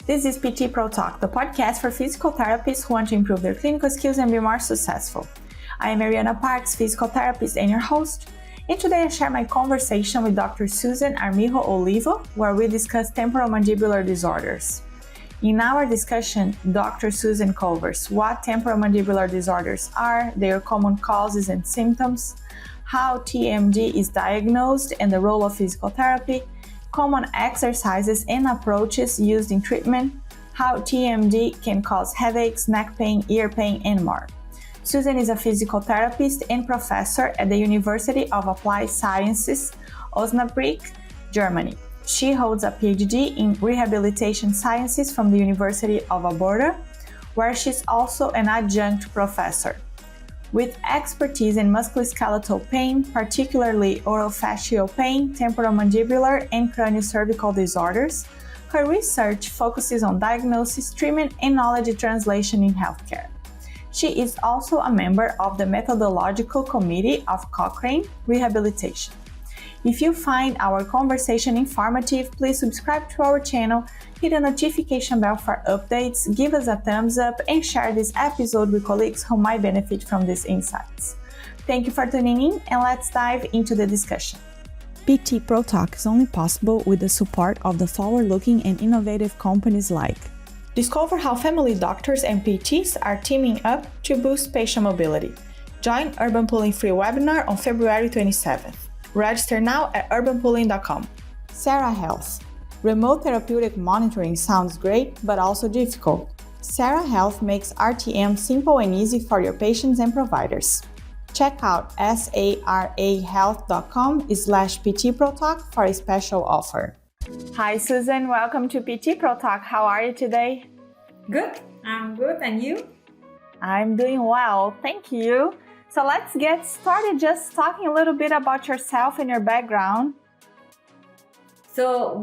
This is PT Pro Talk, the podcast for physical therapists who want to improve their clinical skills and be more successful. I am Mariana Parks, physical therapist and your host, and today I share my conversation with Dr. Susan Armijo-Olivo, where we discuss temporomandibular disorders. In our discussion, Dr. Susan covers what temporomandibular disorders are, their common causes and symptoms, how TMD is diagnosed and the role of physical therapy, common exercises and approaches used in treatment, how TMD can cause headaches, neck pain, ear pain, and more. Susan is a physical therapist and professor at the University of Applied Sciences, Osnabrück, Germany. She holds a PhD in Rehabilitation Sciences from the University of Alberta, where she's also an adjunct professor. With expertise in musculoskeletal pain, particularly orofacial pain, temporomandibular, and cranio-cervical disorders, her research focuses on diagnosis, treatment, and knowledge translation in healthcare. She is also a member of the methodological committee of Cochrane Rehabilitation. If you find our conversation informative, please subscribe to our channel, hit the notification bell for updates, give us a thumbs up, and share this episode with colleagues who might benefit from these insights. Thank you for tuning in, and let's dive into the discussion. PT Pro Talk is only possible with the support of the forward-looking and innovative companies like discover how family doctors and PTs are teaming up to boost patient mobility. Join Urban Pulling Free webinar on February 27th. Register now at urbanpulling.com. Sarah Health. Remote therapeutic monitoring sounds great, but also difficult. Sarah Health makes RTM simple and easy for your patients and providers. Check out sarahealth.com/PTProTalk for a special offer. Hi, Susan. Welcome to PT Pro Talk. How are you today? Good. I'm good. And you? I'm doing well. Thank you. So let's get started just talking a little bit about yourself and your background. So,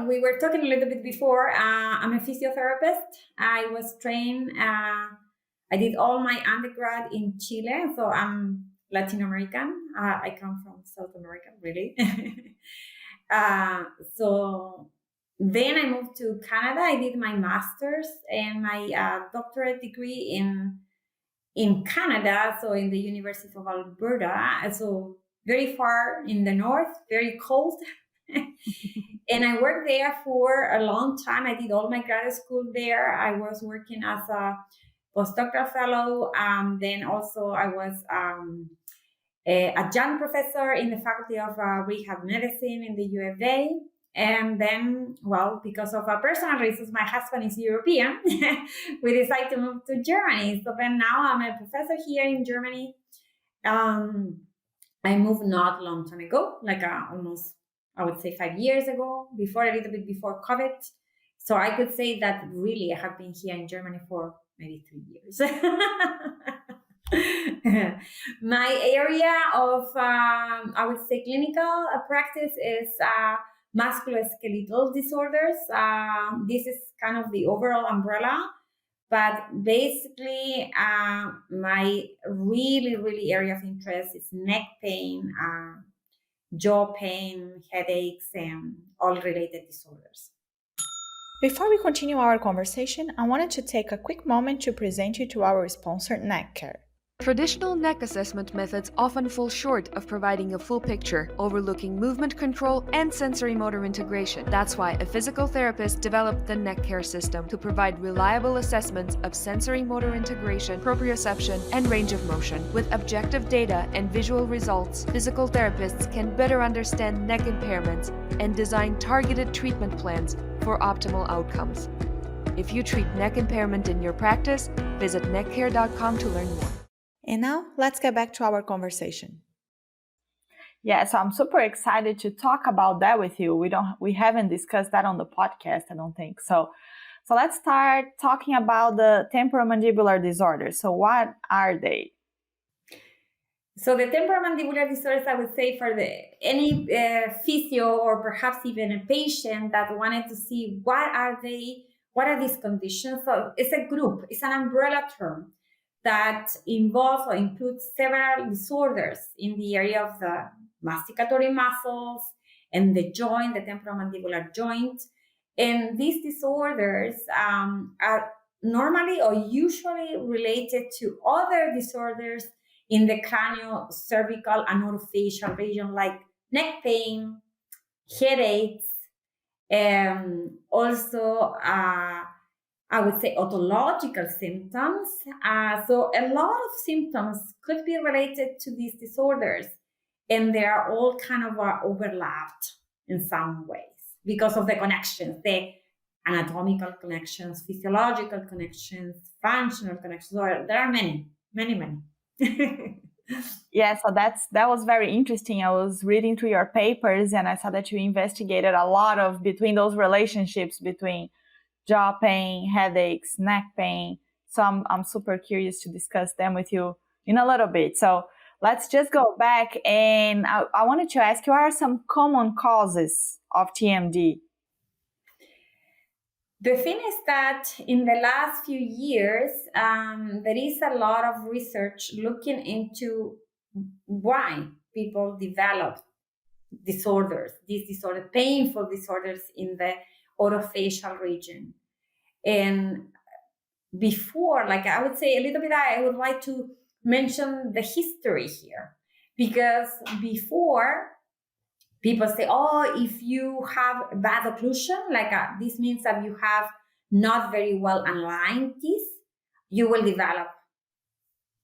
we were talking a little bit before. I'm a physiotherapist. I was trained, I did all my undergrad in Chile. So I'm Latin American. I come from South America, really. So then I moved to Canada. I did my master's and my doctorate degree in Canada, so in the University of Alberta, so very far in the north, very cold. And I worked there for a long time. I did all my graduate school there. I was working as a postdoctoral fellow. Then also I was a adjunct professor in the Faculty of Rehab Medicine in the U of A. And then, because of personal reasons, my husband is European. We decided to move to Germany. So then now I'm a professor here in Germany. I moved not long time ago, almost, I would say 5 years ago, a little bit before COVID. So I could say that really I have been here in Germany for maybe 3 years. My area of, I would say, clinical practice is musculoskeletal disorders. This is kind of the overall umbrella, but basically my really area of interest is neck pain, jaw pain, headaches, and all related disorders. Before we continue our conversation, I wanted to take a quick moment to present you to our sponsor, NeckCare. Traditional neck assessment methods often fall short of providing a full picture, overlooking movement control and sensory motor integration. That's why a physical therapist developed the NeckCare system to provide reliable assessments of sensory motor integration, proprioception, and range of motion. With objective data and visual results, physical therapists can better understand neck impairments and design targeted treatment plans for optimal outcomes. If you treat neck impairment in your practice, visit neckcare.com to learn more. And now, let's get back to our conversation. Yeah, so I'm super excited to talk about that with you. We haven't discussed that on the podcast, I don't think. So let's start talking about the temporomandibular disorders. So what are they? So the temporomandibular disorders, I would say for any physio or perhaps even a patient that wanted to see what are these conditions. So it's a group, it's an umbrella term that involves or includes several disorders in the area of the masticatory muscles and the joint, the temporomandibular joint, And these disorders are normally or usually related to other disorders in the cranio-cervical and orofacial region, like neck pain, headaches, also I would say otological symptoms. So a lot of symptoms could be related to these disorders, and they are all kind of overlapped in some ways because of the connections, the anatomical connections, physiological connections, functional connections. There are many, many, many. Yeah, so that was very interesting. I was reading through your papers and I saw that you investigated a lot of between those relationships between jaw pain, headaches, neck pain. So I'm super curious to discuss them with you in a little bit. So let's just go back, and I wanted to ask you, what are some common causes of TMD? The thing is that in the last few years, there is a lot of research looking into why people develop disorders, painful disorders in the orofacial region. And before, like I would say a little bit, I would like to mention the history here, because before, people say, oh, if you have bad occlusion, like this means that you have not very well aligned teeth, you will develop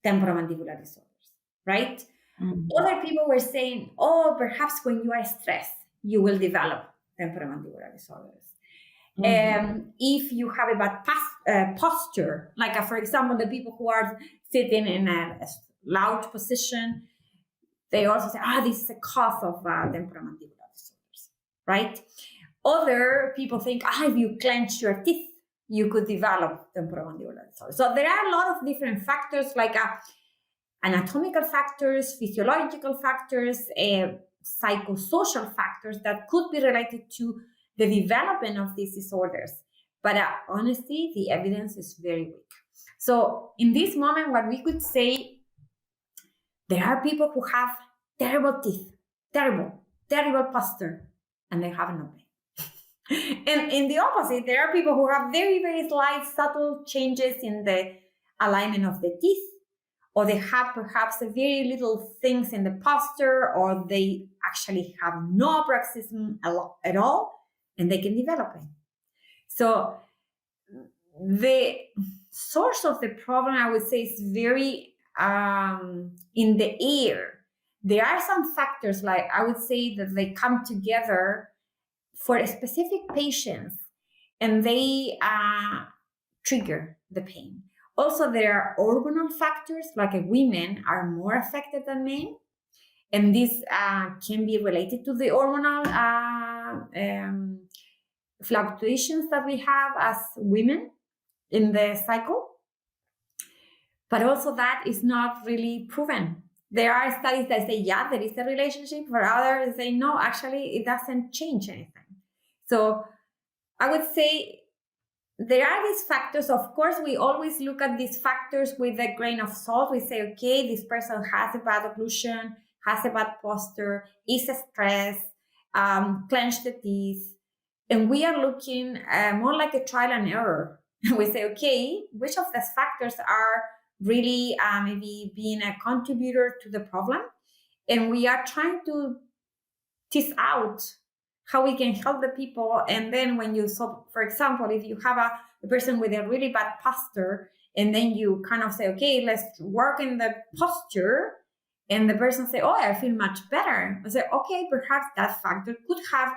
temporomandibular disorders, right? Mm-hmm. Other people were saying, oh, perhaps when you are stressed, you will develop temporomandibular disorders. Mm-hmm. If you have a bad posture, like for example, the people who are sitting in a slouch position, they also say, this is a cause of temporomandibular disorders, right? Other people think, if you clench your teeth, you could develop temporomandibular disorders. So there are a lot of different factors, like anatomical factors, physiological factors, psychosocial factors that could be related to the development of these disorders. But honestly, the evidence is very weak. So in this moment, what we could say, there are people who have terrible teeth, terrible posture, and they have no pain. And in the opposite, there are people who have very, very slight, subtle changes in the alignment of the teeth, or they have perhaps very little things in the posture, or they actually have no bruxism at all, and they can develop pain. So the source of the problem, I would say, is very in the air. There are some factors, like I would say, that they come together for specific patients, and they trigger the pain. Also, there are hormonal factors, like women are more affected than men, and this can be related to the hormonal fluctuations that we have as women in the cycle. But also that is not really proven. There are studies that say, yeah, there is a relationship. For others, they say, no, actually, it doesn't change anything. So I would say there are these factors. Of course, we always look at these factors with a grain of salt. We say, okay, this person has a bad occlusion, has a bad posture, is stressed, clenched the teeth. And we are looking more like a trial and error. We say, okay, which of these factors are really maybe being a contributor to the problem? And we are trying to tease out how we can help the people. And then when you, so for example, if you have a person with a really bad posture, and then you kind of say, okay, let's work in the posture, and the person say, oh, I feel much better. I say, okay, perhaps that factor could have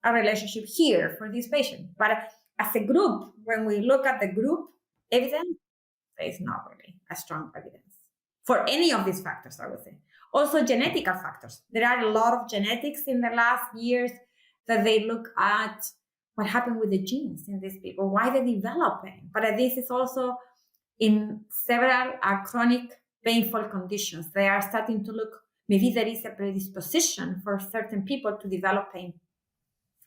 a relationship here for this patient. But as a group, when we look at the group evidence, there's not really a strong evidence for any of these factors, I would say. Also, genetical factors. There are a lot of genetics in the last years that they look at what happened with the genes in these people, why they're developing. But this is also in several chronic painful conditions. They are starting to look, maybe there is a predisposition for certain people to develop pain.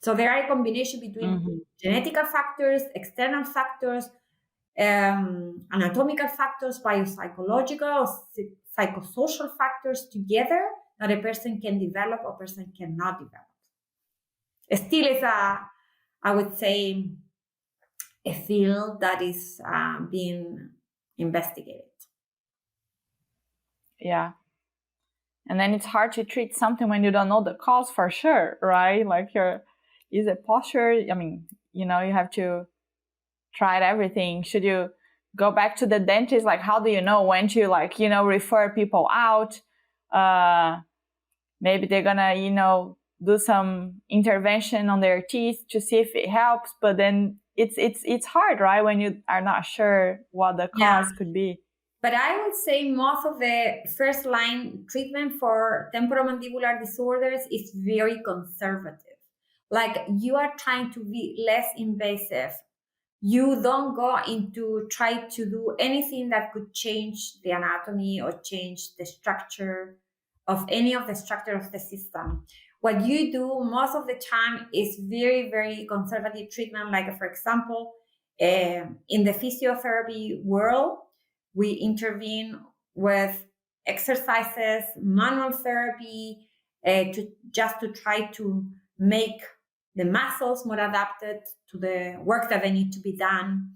So there are a combination between genetical factors, external factors, anatomical factors, biopsychological, psychosocial factors together that a person can develop or a person cannot develop. Still is I would say, a field that is being investigated. Yeah. And then it's hard to treat something when you don't know the cause for sure, right? Like is it posture? I mean, you have to try everything. Should you go back to the dentist? Like, how do you know when to refer people out? Maybe they're gonna, do some intervention on their teeth to see if it helps. But then it's hard, right? When you are not sure what the cause could be. But I would say most of the first line treatment for temporomandibular disorders is very conservative. Like, you are trying to be less invasive. You don't go into try to do anything that could change the anatomy or change the structure of any of the structure of the system. What you do most of the time is very, very conservative treatment. Like, for example, in the physiotherapy world, we intervene with exercises, manual therapy, to try to make the muscles more adapted to the work that they need to be done.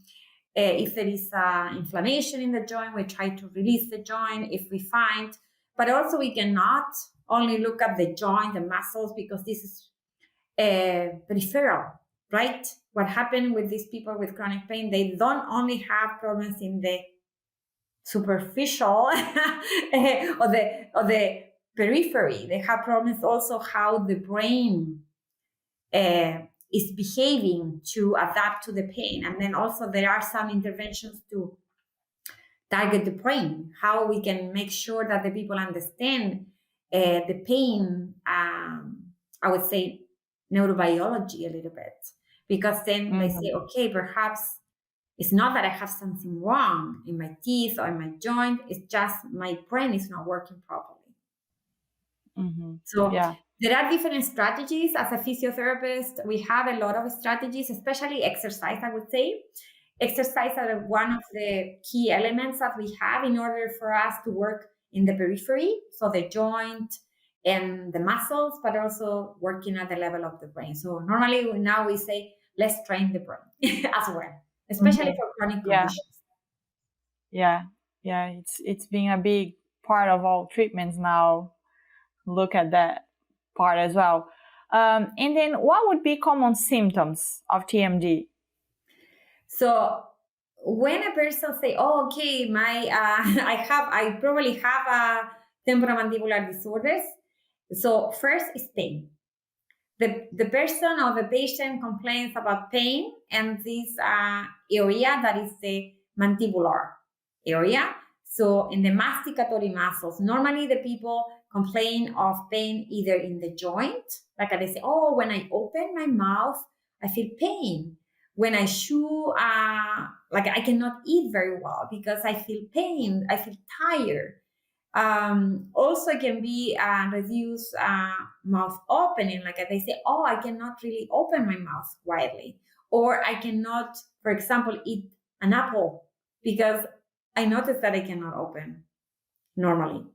If there is inflammation in the joint, we try to release the joint if we find. But also, we cannot only look at the joint, the muscles, because this is peripheral, right? What happened with these people with chronic pain, they don't only have problems in the superficial or the periphery. They have problems also how the brain is behaving to adapt to the pain. And then also there are some interventions to target the brain, how we can make sure that the people understand the pain, I would say neurobiology a little bit, because then they say, okay, perhaps it's not that I have something wrong in my teeth or in my joint, it's just my brain is not working properly. So there are different strategies. As a physiotherapist, we have a lot of strategies, especially exercise, I would say. Exercise are one of the key elements that we have in order for us to work in the periphery, so the joint and the muscles, but also working at the level of the brain. So normally now we say, let's train the brain as well, especially for chronic conditions. Yeah, it's being a big part of all treatments now. Look at that part as well. And then what would be common symptoms of TMD? So when a person say, oh, okay, I probably have a temporomandibular disorders. So first is pain. The person or the patient complains about pain, and this area that is the mandibular area. So in the masticatory muscles, normally the people complain of pain either in the joint, like they say, oh, when I open my mouth, I feel pain. When I chew, like I cannot eat very well because I feel pain, I feel tired. Also can be reduced mouth opening, like they say, oh, I cannot really open my mouth widely, or I cannot, for example, eat an apple because I notice that I cannot open normally.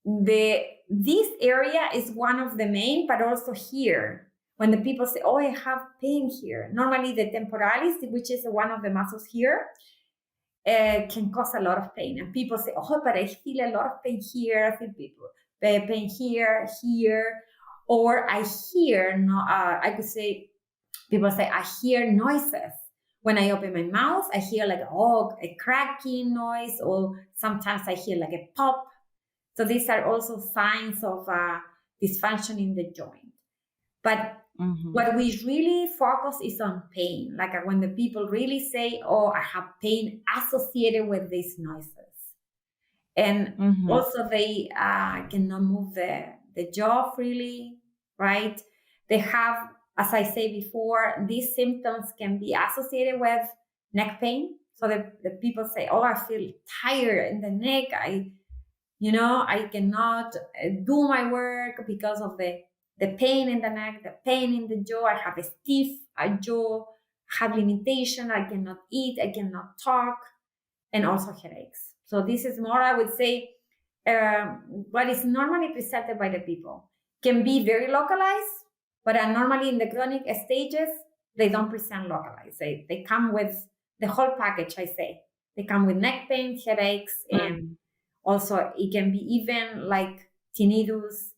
This area is one of the main, but also here, when the people say, oh, I have pain here, normally the temporalis, which is one of the muscles here, can cause a lot of pain. And people say, oh, but I feel a lot of pain here. I feel pain here. Or I hear, I could say, people say, I hear noises. When I open my mouth, I hear like, a cracking noise, or sometimes I hear like a pop. So these are also signs of dysfunction in the joint. But what we really focus is on pain, like when the people really say, oh, I have pain associated with these noises. And also they cannot move the jaw freely, right? They have, as I say before, these symptoms can be associated with neck pain. So the people say, oh, I feel tired in the neck. I cannot do my work because of the pain in the neck, the pain in the jaw. I have a stiff jaw, have limitation. I cannot eat, I cannot talk, and also headaches. So this is more, I would say, what is normally presented by the people. Can be very localized, But normally in the chronic stages, they don't present localized. They come with the whole package, I say. They come with neck pain, headaches, and also it can be even like tinnitus,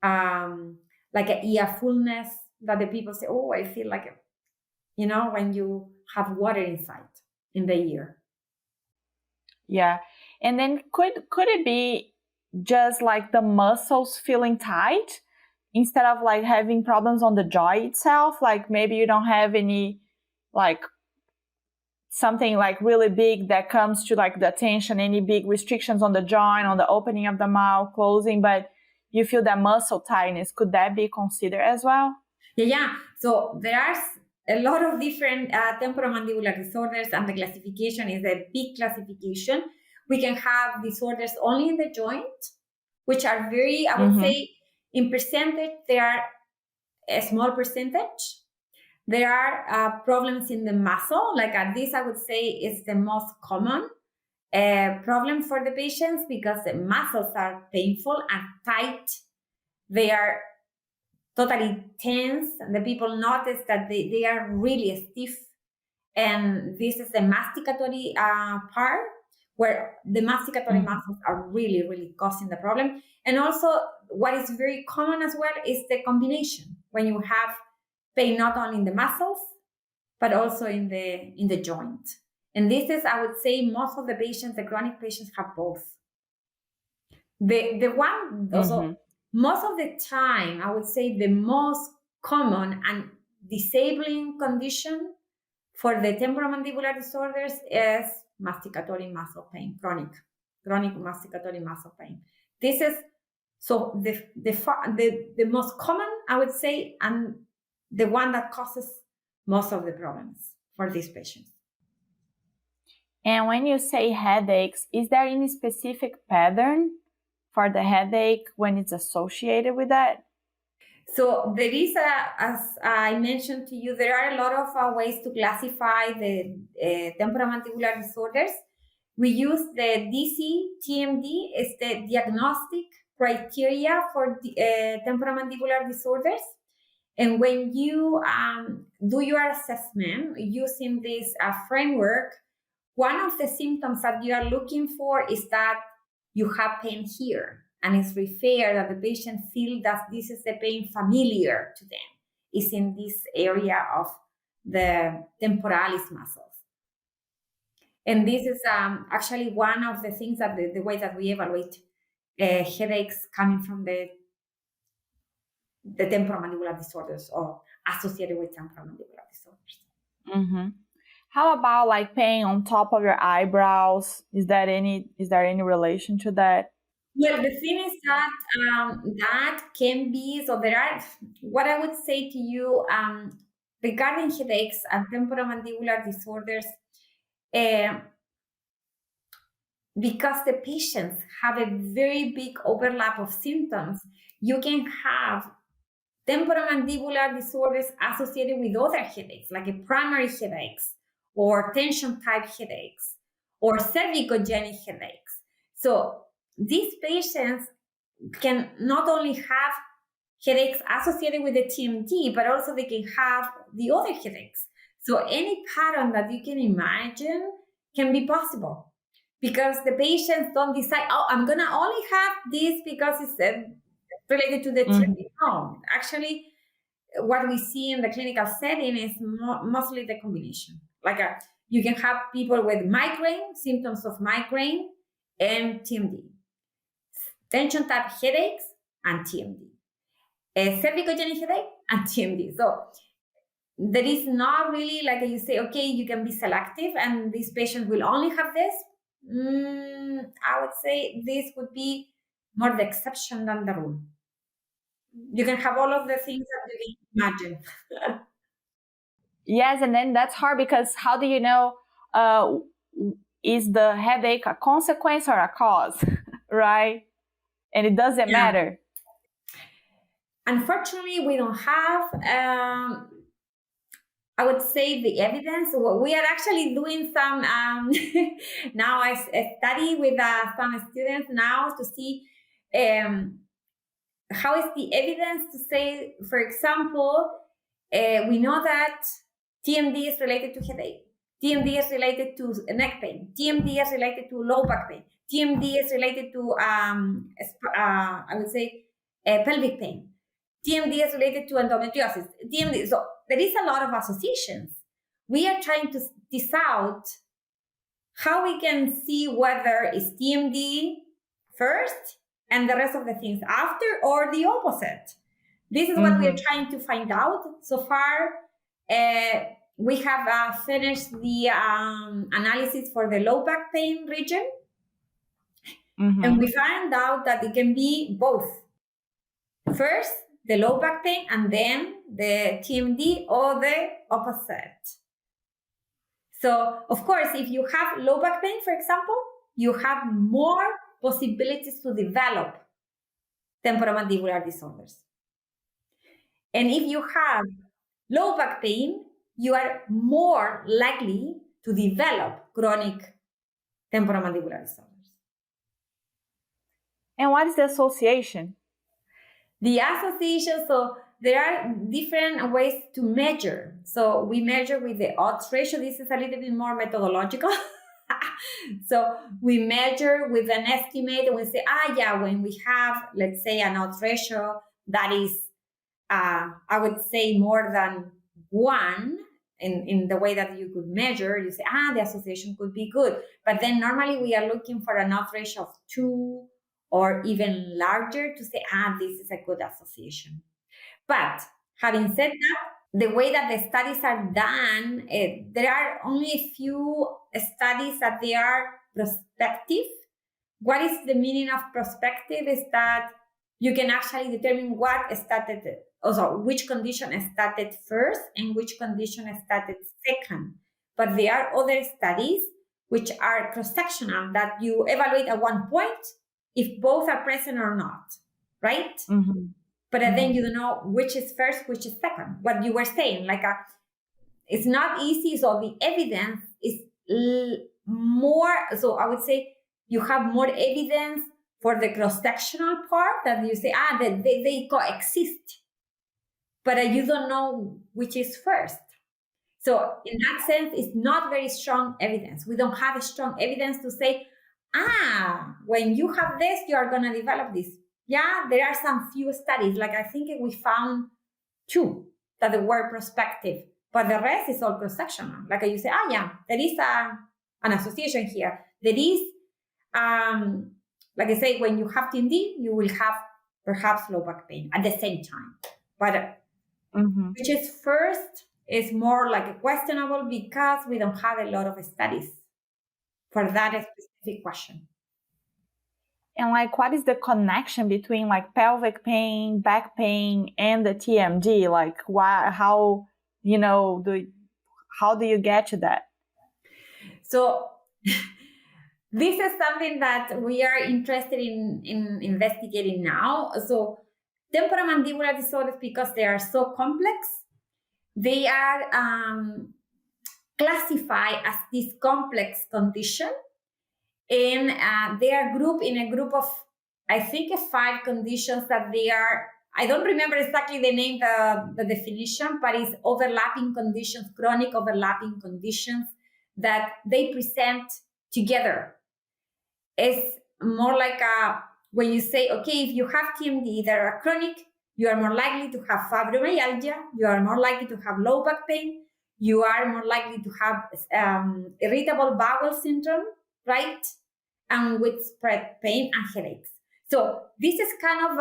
like an ear fullness that the people say, oh, I feel like, when you have water inside in the ear. Yeah. And then could it be just like the muscles feeling tight instead of like having problems on the jaw itself? Like maybe you don't have any like something like really big that comes to like the tension, any big restrictions on the joint, on the opening of the mouth, closing, but you feel that muscle tightness. Could that be considered as well? Yeah. So there are a lot of different temporomandibular disorders, and the classification is a big classification. We can have disorders only in the joint, which are very, I would say, in percentage, they are a small percentage. There are problems in the muscle, like this I would say is the most common problem for the patients because the muscles are painful and tight. They are totally tense, and the people notice that they are really stiff. And this is the masticatory part, where the masticatory muscles are really, really causing the problem. And also, what is very common as well is the combination, when you have pain not only in the muscles, but also in the joint. And this is, I would say, most of the patients, the chronic patients, have both. The one also, most of the time, I would say the most common and disabling condition for the temporomandibular disorders is masticatory muscle pain, chronic masticatory muscle pain. This is so the most common, I would say, and the one that causes most of the problems for these patients. And when you say headaches, is there any specific pattern for the headache when it's associated with that? So there is, as I mentioned to you, there are a lot of ways to classify the temporomandibular disorders. We use the DC-TMD, it's the diagnostic criteria for the, temporomandibular disorders. And when you do your assessment using this framework, one of the symptoms that you are looking for is that you have pain here. And it's very fair that the patient feels that this is the pain familiar to them, is in this area of the temporalis muscles. And this is actually one of the things that the way that we evaluate headaches coming from the temporomandibular disorders or associated with temporomandibular disorders. How about like pain on top of your eyebrows? Is there any relation to that? Well, the thing is that that can be, so there are, what I would say to you regarding headaches and temporomandibular disorders, because the patients have a very big overlap of symptoms, you can have temporomandibular disorders associated with other headaches, like a primary headaches or tension type headaches or cervicogenic headaches. So these patients can not only have headaches associated with the TMD, but also they can have the other headaches. So any pattern that you can imagine can be possible, because the patients don't decide, oh, I'm going to only have this because it's related to the TMD. No, actually, what we see in the clinical setting is mostly the combination. Like you can have people with migraine, symptoms of migraine, and TMD. Tension type headaches and TMD. A cervicogenic headache and TMD. So there is not really like you say, okay, you can be selective and this patient will only have this. I would say this would be more the exception than the rule. You can have all of the things that you can imagine. Yes, and then that's hard because how do you know is the headache a consequence or a cause, right? And it doesn't matter. Unfortunately, we don't have, I would say, the evidence. We are actually doing some, now I study with some students now to see how is the evidence to say, for example, we know that TMD is related to headache, TMD is related to neck pain, TMD is related to low back pain, TMD is related to, I would say, pelvic pain, TMD is related to endometriosis, TMD. So there is a lot of associations. We are trying to tease out how we can see whether it's TMD first and the rest of the things after, or the opposite. This is what we're trying to find out. So far, we have finished the analysis for the low back pain region. And we found out that it can be both. First, the low back pain, and then the TMD, or the opposite. So, of course, if you have low back pain, for example, you have more possibilities to develop temporomandibular disorders. And if you have low back pain, you are more likely to develop chronic temporomandibular disorders. And what is the association? The association, so there are different ways to measure. So we measure with the odds ratio. This is a little bit more methodological. So we measure with an estimate, and we say, when we have, let's say, an odds ratio that is, I would say, more than 1 in the way that you could measure, you say, the association could be good. But then normally we are looking for an odds ratio of 2 or even larger to say, this is a good association. But having said that, the way that the studies are done, there are only a few studies that they are prospective. What is the meaning of prospective? Is that you can actually determine which condition started first and which condition started second. But there are other studies which are cross-sectional that you evaluate at one point if both are present or not, right? But then you don't know which is first, which is second. What you were saying, it's not easy. So the evidence is more. So I would say you have more evidence for the cross-sectional part that you say, they coexist. But you don't know which is first. So in that sense, it's not very strong evidence. We don't have a strong evidence to say, when you have this, you are going to develop this. Yeah, there are some few studies. I think we found 2 that were prospective, but the rest is all cross-sectional. You say, there is an association here. There is, like I say, when you have TMD, you will have perhaps low back pain at the same time. But which is first is more questionable because we don't have a lot of studies for that specific question. And what is the connection between pelvic pain, back pain, and the TMD? How do you get to that? So this is something that we are interested in investigating now. So temporomandibular disorders, because they are so complex, they are classified as this complex condition. And they are grouped in a group of, I think, 5 conditions that they are, I don't remember exactly the name, the definition, but it's overlapping conditions, chronic overlapping conditions that they present together. It's more when you say, okay, if you have TMD that are chronic, you are more likely to have fibromyalgia, you are more likely to have low back pain, you are more likely to have irritable bowel syndrome, right? And widespread pain and headaches. So this is kind of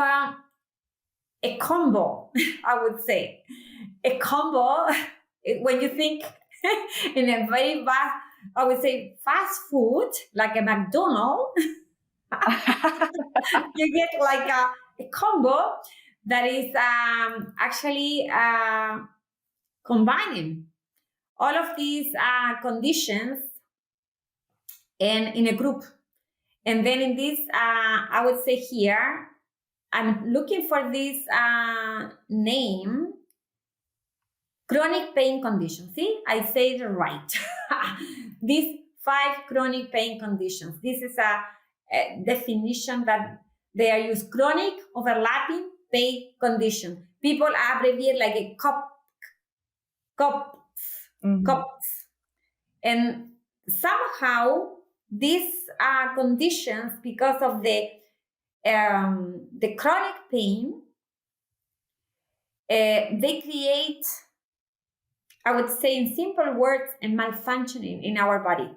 a combo, I would say. A combo, when you think in a very vast, I would say fast food, like a McDonald's, you get a combo that is actually combining all of these conditions and in a group. And then in this, I would say here, I'm looking for this name, chronic pain conditions. See, I say it right. These 5 chronic pain conditions. This is a definition that they are used: chronic, overlapping, pain condition. People abbreviate like a COPS. And somehow these conditions, because of the chronic pain, they create, I would say in simple words, a malfunctioning in our body.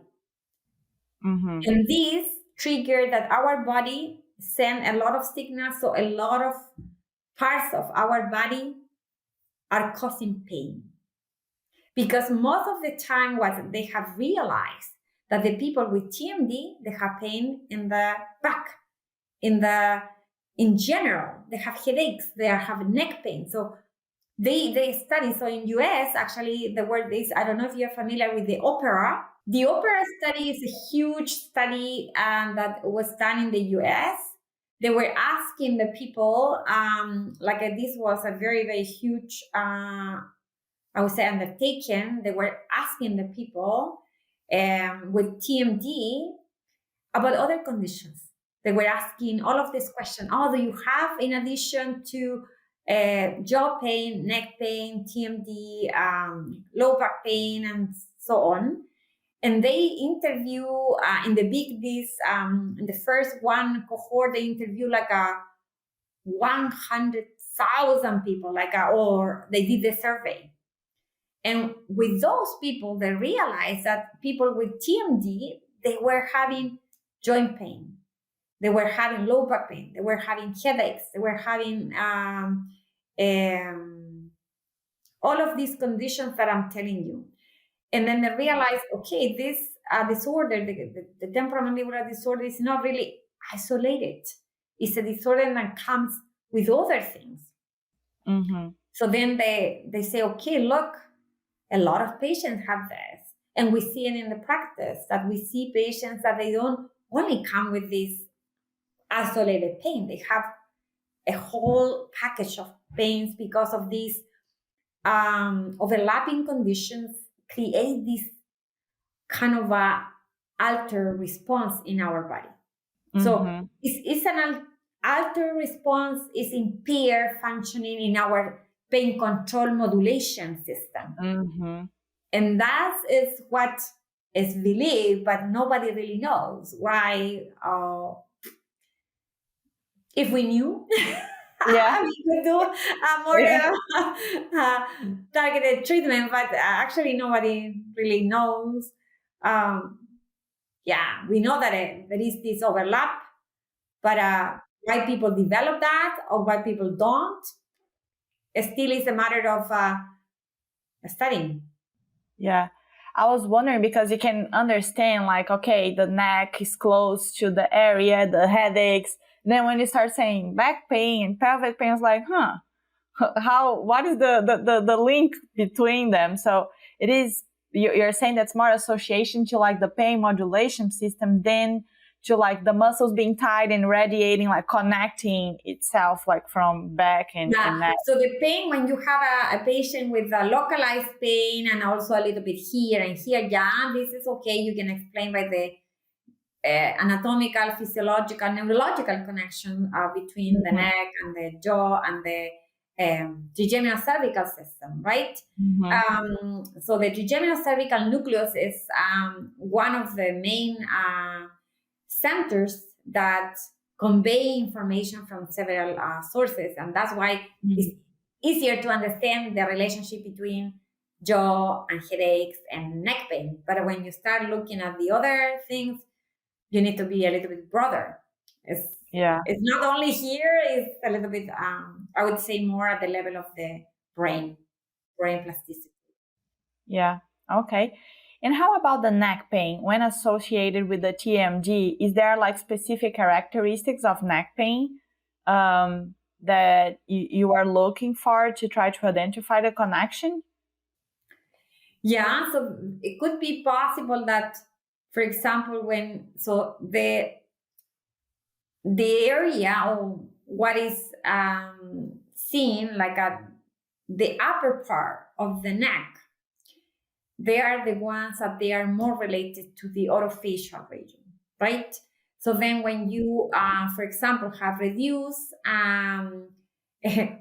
And these trigger that our body send a lot of signals, so a lot of parts of our body are causing pain. Because most of the time what they have realized that the people with TMD, they have pain in the back, in general, they have headaches, they have neck pain. So they study. So in US, actually, the word is, I don't know if you're familiar with the OPERA. The OPERA study is a huge study that was done in the US. They were asking the people, this was a very, very huge, I would say, undertaking. They were asking the people with TMD about other conditions. They were asking all of these questions. Oh, do you have, in addition to jaw pain, neck pain, TMD, low back pain, and so on? And they interview in the first one cohort, they interview 100,000 people, or they did the survey. And with those people, they realized that people with TMD, they were having joint pain. They were having low back pain. They were having headaches. They were having all of these conditions that I'm telling you. And then they realized, okay, this disorder, the temporomandibular disorder, is not really isolated. It's a disorder that comes with other things. So then they say, okay, look, a lot of patients have this. And we see it in the practice, that we see patients that they don't only come with this isolated pain. They have a whole package of pains because of these overlapping conditions create this kind of a altered response in our body. So it's an altered response, is impaired functioning in our pain control modulation system. And that is what is believed, but nobody really knows why. If we knew, we could do a more targeted treatment, but actually nobody really knows. We know that there is this overlap, but why people develop that or why people don't, it still is a matter of studying. Yeah. I was wondering because you can understand okay, the neck is close to the area, the headaches. Then when you start saying back pain and pelvic pain, it's like, what is the link between them? So it is, you're saying that's more association to the pain modulation system than to the muscles being tight and radiating, connecting itself from back and neck. So the pain, when you have a patient with a localized pain and also a little bit here and here, this is okay. You can explain by the anatomical, physiological, neurological connection between the neck and the jaw and the trigeminal cervical system, right? So the trigeminal cervical nucleus is one of the main centers that convey information from several sources, and that's why it's easier to understand the relationship between jaw and headaches and neck pain. But when you start looking at the other things, you need to be a little bit broader. It's not only here, it's a little bit, I would say, more at the level of the brain plasticity. Yeah, okay. And how about the neck pain? When associated with the TMD, is there specific characteristics of neck pain that you are looking for to try to identify the connection? Yeah, so it could be possible that, for example, the area or what is seen the upper part of the neck, they are the ones that they are more related to the orofacial region, right? So then when you, for example, have reduced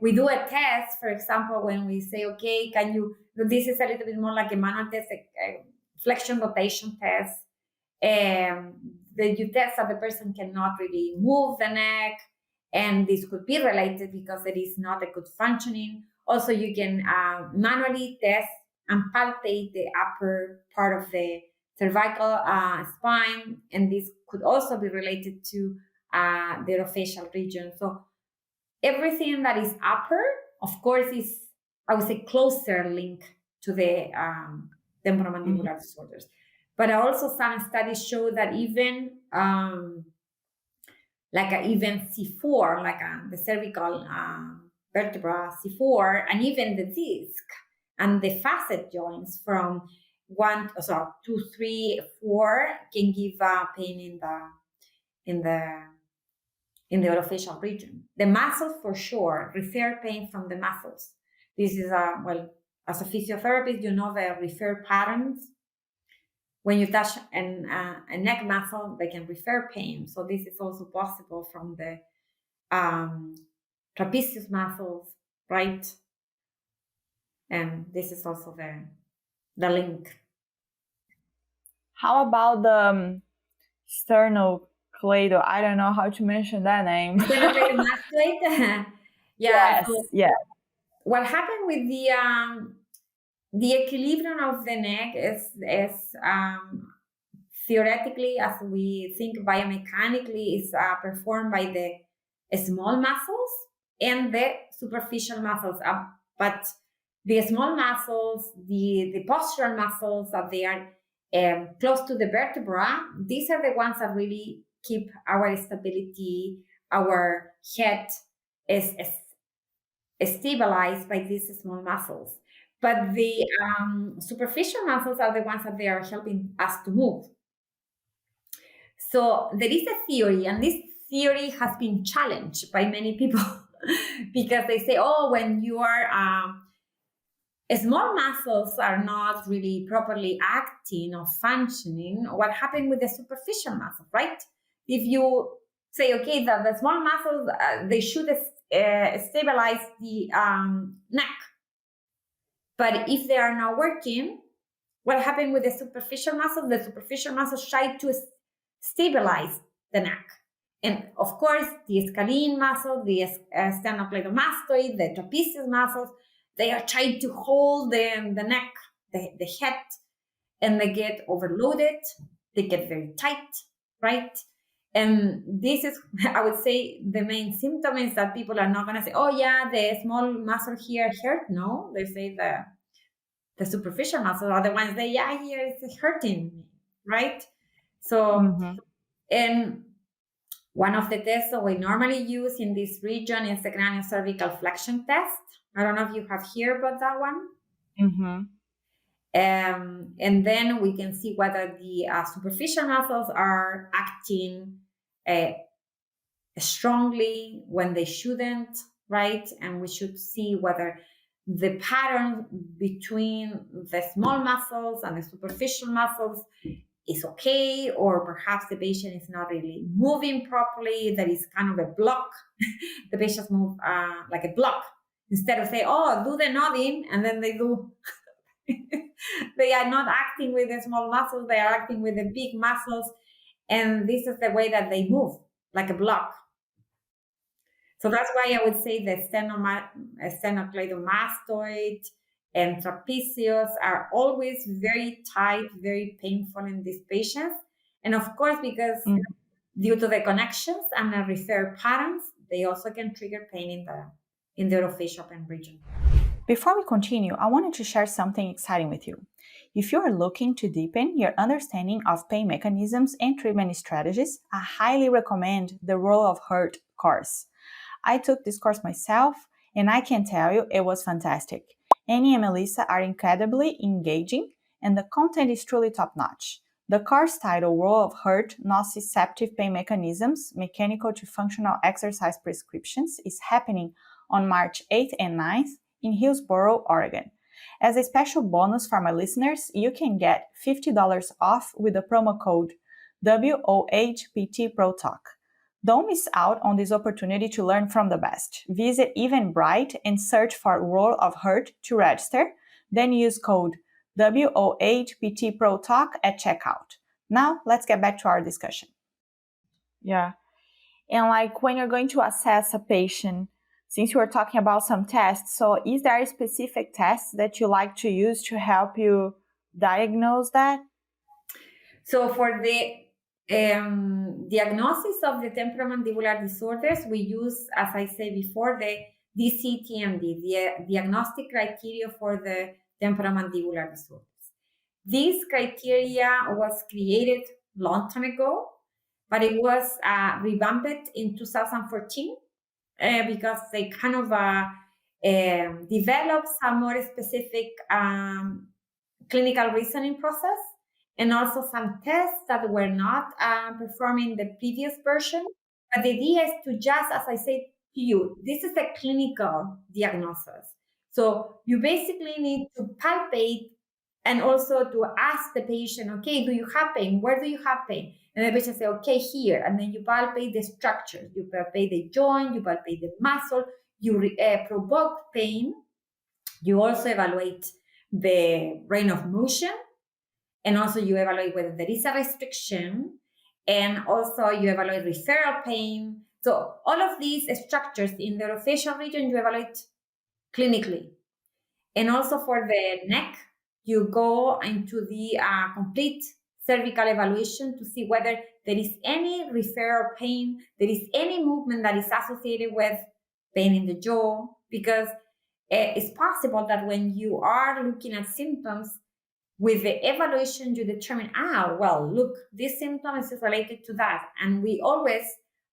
we do a test, for example, when we say, okay, can you, this is a little bit more like a manual test, a flexion rotation test. That you test that the person cannot really move the neck, and this could be related because it is not a good functioning. Also, you can manually test and palpate the upper part of the cervical spine, and this could also be related to the orofacial region. So everything that is upper, of course, is, I would say, closer link to the temporomandibular disorders. But also some studies show that even even C4, the cervical vertebra C4, and even the disc and the facet joints from 2, 3, 4 can give pain in the orofacial region. The muscles, for sure, refer pain from the muscles. This is as a physiotherapist, you know the refer patterns. When you touch a neck muscle, they can refer pain. So this is also possible from the trapezius muscles, right? And this is also the link. How about the sternocleido? I don't know how to mention that name. Sternocleidomastoid? Yes, So yeah. what happened with the equilibrium of the neck is theoretically, as we think biomechanically, is performed by the small muscles and the superficial muscles. But the small muscles, the postural muscles that they are close to the vertebra, these are the ones that really keep our stability, our head is stabilized by these small muscles. But the superficial muscles are the ones that they are helping us to move. So there is a theory, and this theory has been challenged by many people because they say, oh, when you are small muscles are not really properly acting or functioning, what happened with the superficial muscles, right? If you say, okay, the small muscles, they should stabilize the neck. But if they are not working, what happened with the superficial muscles? The superficial muscles try to stabilize the neck. And of course, the scalene muscle, the sternocleidomastoid, the trapezius muscles, they are trying to hold the neck, the head, and they get overloaded. They get very tight, right? And this is, I would say, the main symptom is that people are not going to say, oh, yeah, the small muscle here hurt. No, they say the superficial muscles are the ones that, yeah, here it's hurting me, right? So, and one of the tests that we normally use in this region is the cranio-cervical flexion test. I don't know if you have heard about that one. And then we can see whether the superficial muscles are acting strongly when they shouldn't, right? And we should see whether the pattern between the small muscles and the superficial muscles is okay, or perhaps the patient is not really moving properly. There is kind of a block. The patients move like a block. Instead of saying, oh, do the nodding, and then they do. They are not acting with the small muscles. They are acting with the big muscles. And this is the way that they move, like a block. So that's why I would say the sternocleidomastoid and trapezius are always very tight, very painful in these patients. And of course, because due to the connections and the refer patterns, they also can trigger pain in the orofacial pain region. Before we continue, I wanted to share something exciting with you. If you are looking to deepen your understanding of pain mechanisms and treatment strategies, I highly recommend the Role of Hurt course. I took this course myself, and I can tell you it was fantastic. Annie and Melissa are incredibly engaging, and the content is truly top-notch. The course title, Role of Hurt, Nociceptive Pain Mechanisms, Mechanical to Functional Exercise Prescriptions, is happening on March 8th and 9th in Hillsboro, Oregon. As a special bonus for my listeners, you can get $50 off with the promo code WOHPT Pro Talk. Don't miss out on this opportunity to learn from the best. Visit Eventbrite and search for World of Hurt to register, then use code WOHPTProTalk at checkout. Now, let's get back to our discussion. Yeah. And like when you're going to assess a patient, since you were talking about some tests, so is there a specific test that you like to use to help you diagnose that? So for the diagnosis of the temporomandibular disorders, we use, as I said before, the DCTMD, the diagnostic criteria for the temporomandibular disorders. This criteria was created long time ago, but it was revamped in 2014 because they kind of developed some more specific clinical reasoning process, and also some tests that were not performed in the previous version. But the idea is to just, as I said to you, this is a clinical diagnosis. So you basically need to palpate and also to ask the patient, okay, do you have pain? Where do you have pain? And the patient say, okay, here. And then you palpate the structures. You palpate the joint, you palpate the muscle, you provoke pain. You also evaluate the range of motion, and also you evaluate whether there is a restriction, and also you evaluate referral pain. So all of these structures in the orofacial region you evaluate clinically. And also for the neck, you go into the complete cervical evaluation to see whether there is any referral pain, there is any movement that is associated with pain in the jaw, because it's possible that when you are looking at symptoms, with the evaluation, you determine, well, look, this symptom is related to that. And we always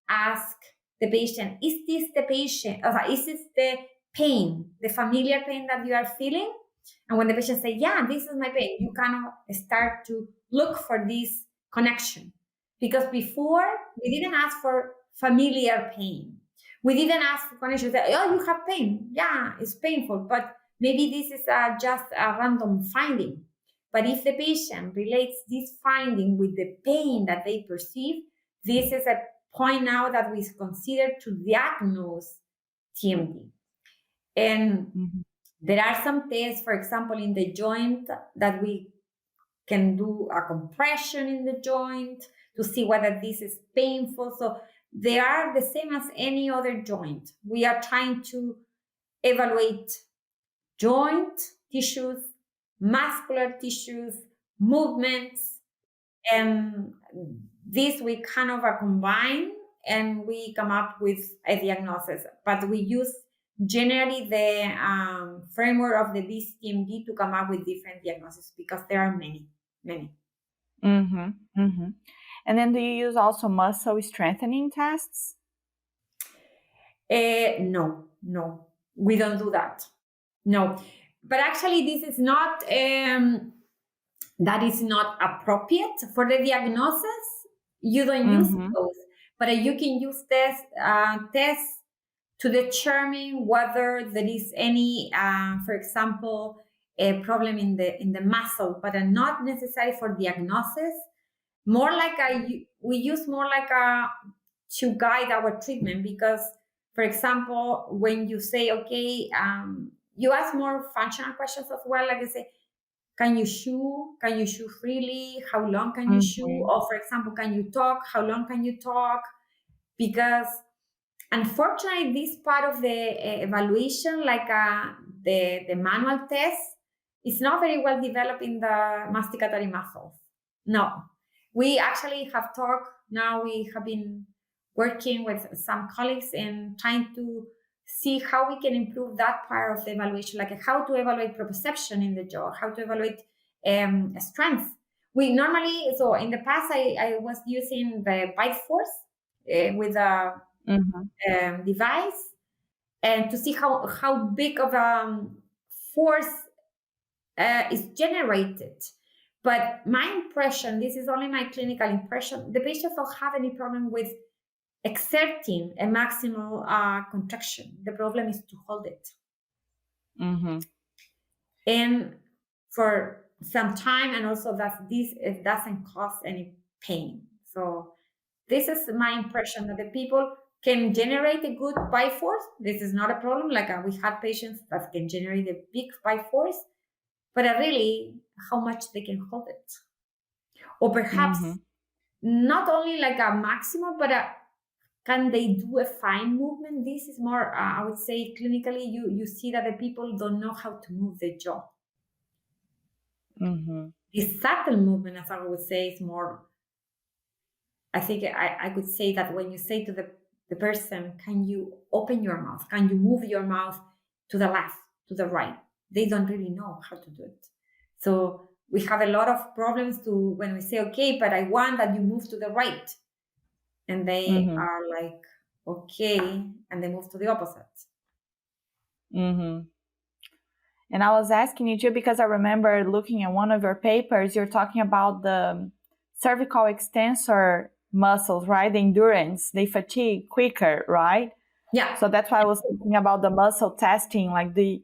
ask the patient, is this the pain, the familiar pain that you are feeling? And when the patient say, yeah, this is my pain, you kind of start to look for this connection. Because before, we didn't ask for familiar pain. We didn't ask for connection. Say, oh, you have pain. Yeah, it's painful. But maybe this is just a random finding. But if the patient relates this finding with the pain that they perceive, this is a point now that we consider to diagnose TMD. And there are some tests, for example, in the joint that we can do a compression in the joint to see whether this is painful. So they are the same as any other joint. We are trying to evaluate joint tissues, muscular tissues, movements, and this we kind of combine and we come up with a diagnosis. But we use generally the framework of the DCTMD to come up with different diagnoses because there are many. And then do you use also muscle strengthening tests? No, we don't do that. No, but actually this is not, that is not appropriate for the diagnosis. You don't use those, but you can use tests to determine whether there is any, for example, a problem in the muscle, but not necessary for diagnosis. More like we use more like to guide our treatment, because, for example, when you say, okay, you ask more functional questions as well, like I say, can you chew? Can you chew freely? How long can you chew? Or, for example, can you talk? How long can you talk? Because unfortunately, this part of the evaluation, like the manual test, is not very well developed in the masticatory muscles. No, we actually have talked. Now we have been working with some colleagues and trying to see how we can improve that part of the evaluation, like how to evaluate proprioception in the jaw, how to evaluate strength. We normally, so in the past, I was using the bite force with a device, and to see how big of a force is generated. But my impression, this is only my clinical impression, the patients don't have any problem with exerting a maximal contraction. The problem is to hold it. And for some time, and also that this it doesn't cause any pain. So This is my impression, that the people can generate a good bite force. This is not a problem. Like we have patients that can generate a big bite force, but really how much they can hold it. Or perhaps not only like a maximum, but can they do a fine movement? This is more, I would say, clinically, you see that the people don't know how to move the jaw. The subtle movement, as I would say, is more, I think I could say that when you say to the person, can you open your mouth? Can you move your mouth to the left, to the right? They don't really know how to do it. So we have a lot of problems when we say, okay, but I want that you move to the right. And they are like, okay, and they move to the opposite. And I was asking you too, because I remember looking at one of your papers, you're talking about the cervical extensor muscles, right? The endurance, they fatigue quicker, right? Yeah. So that's why I was thinking about the muscle testing,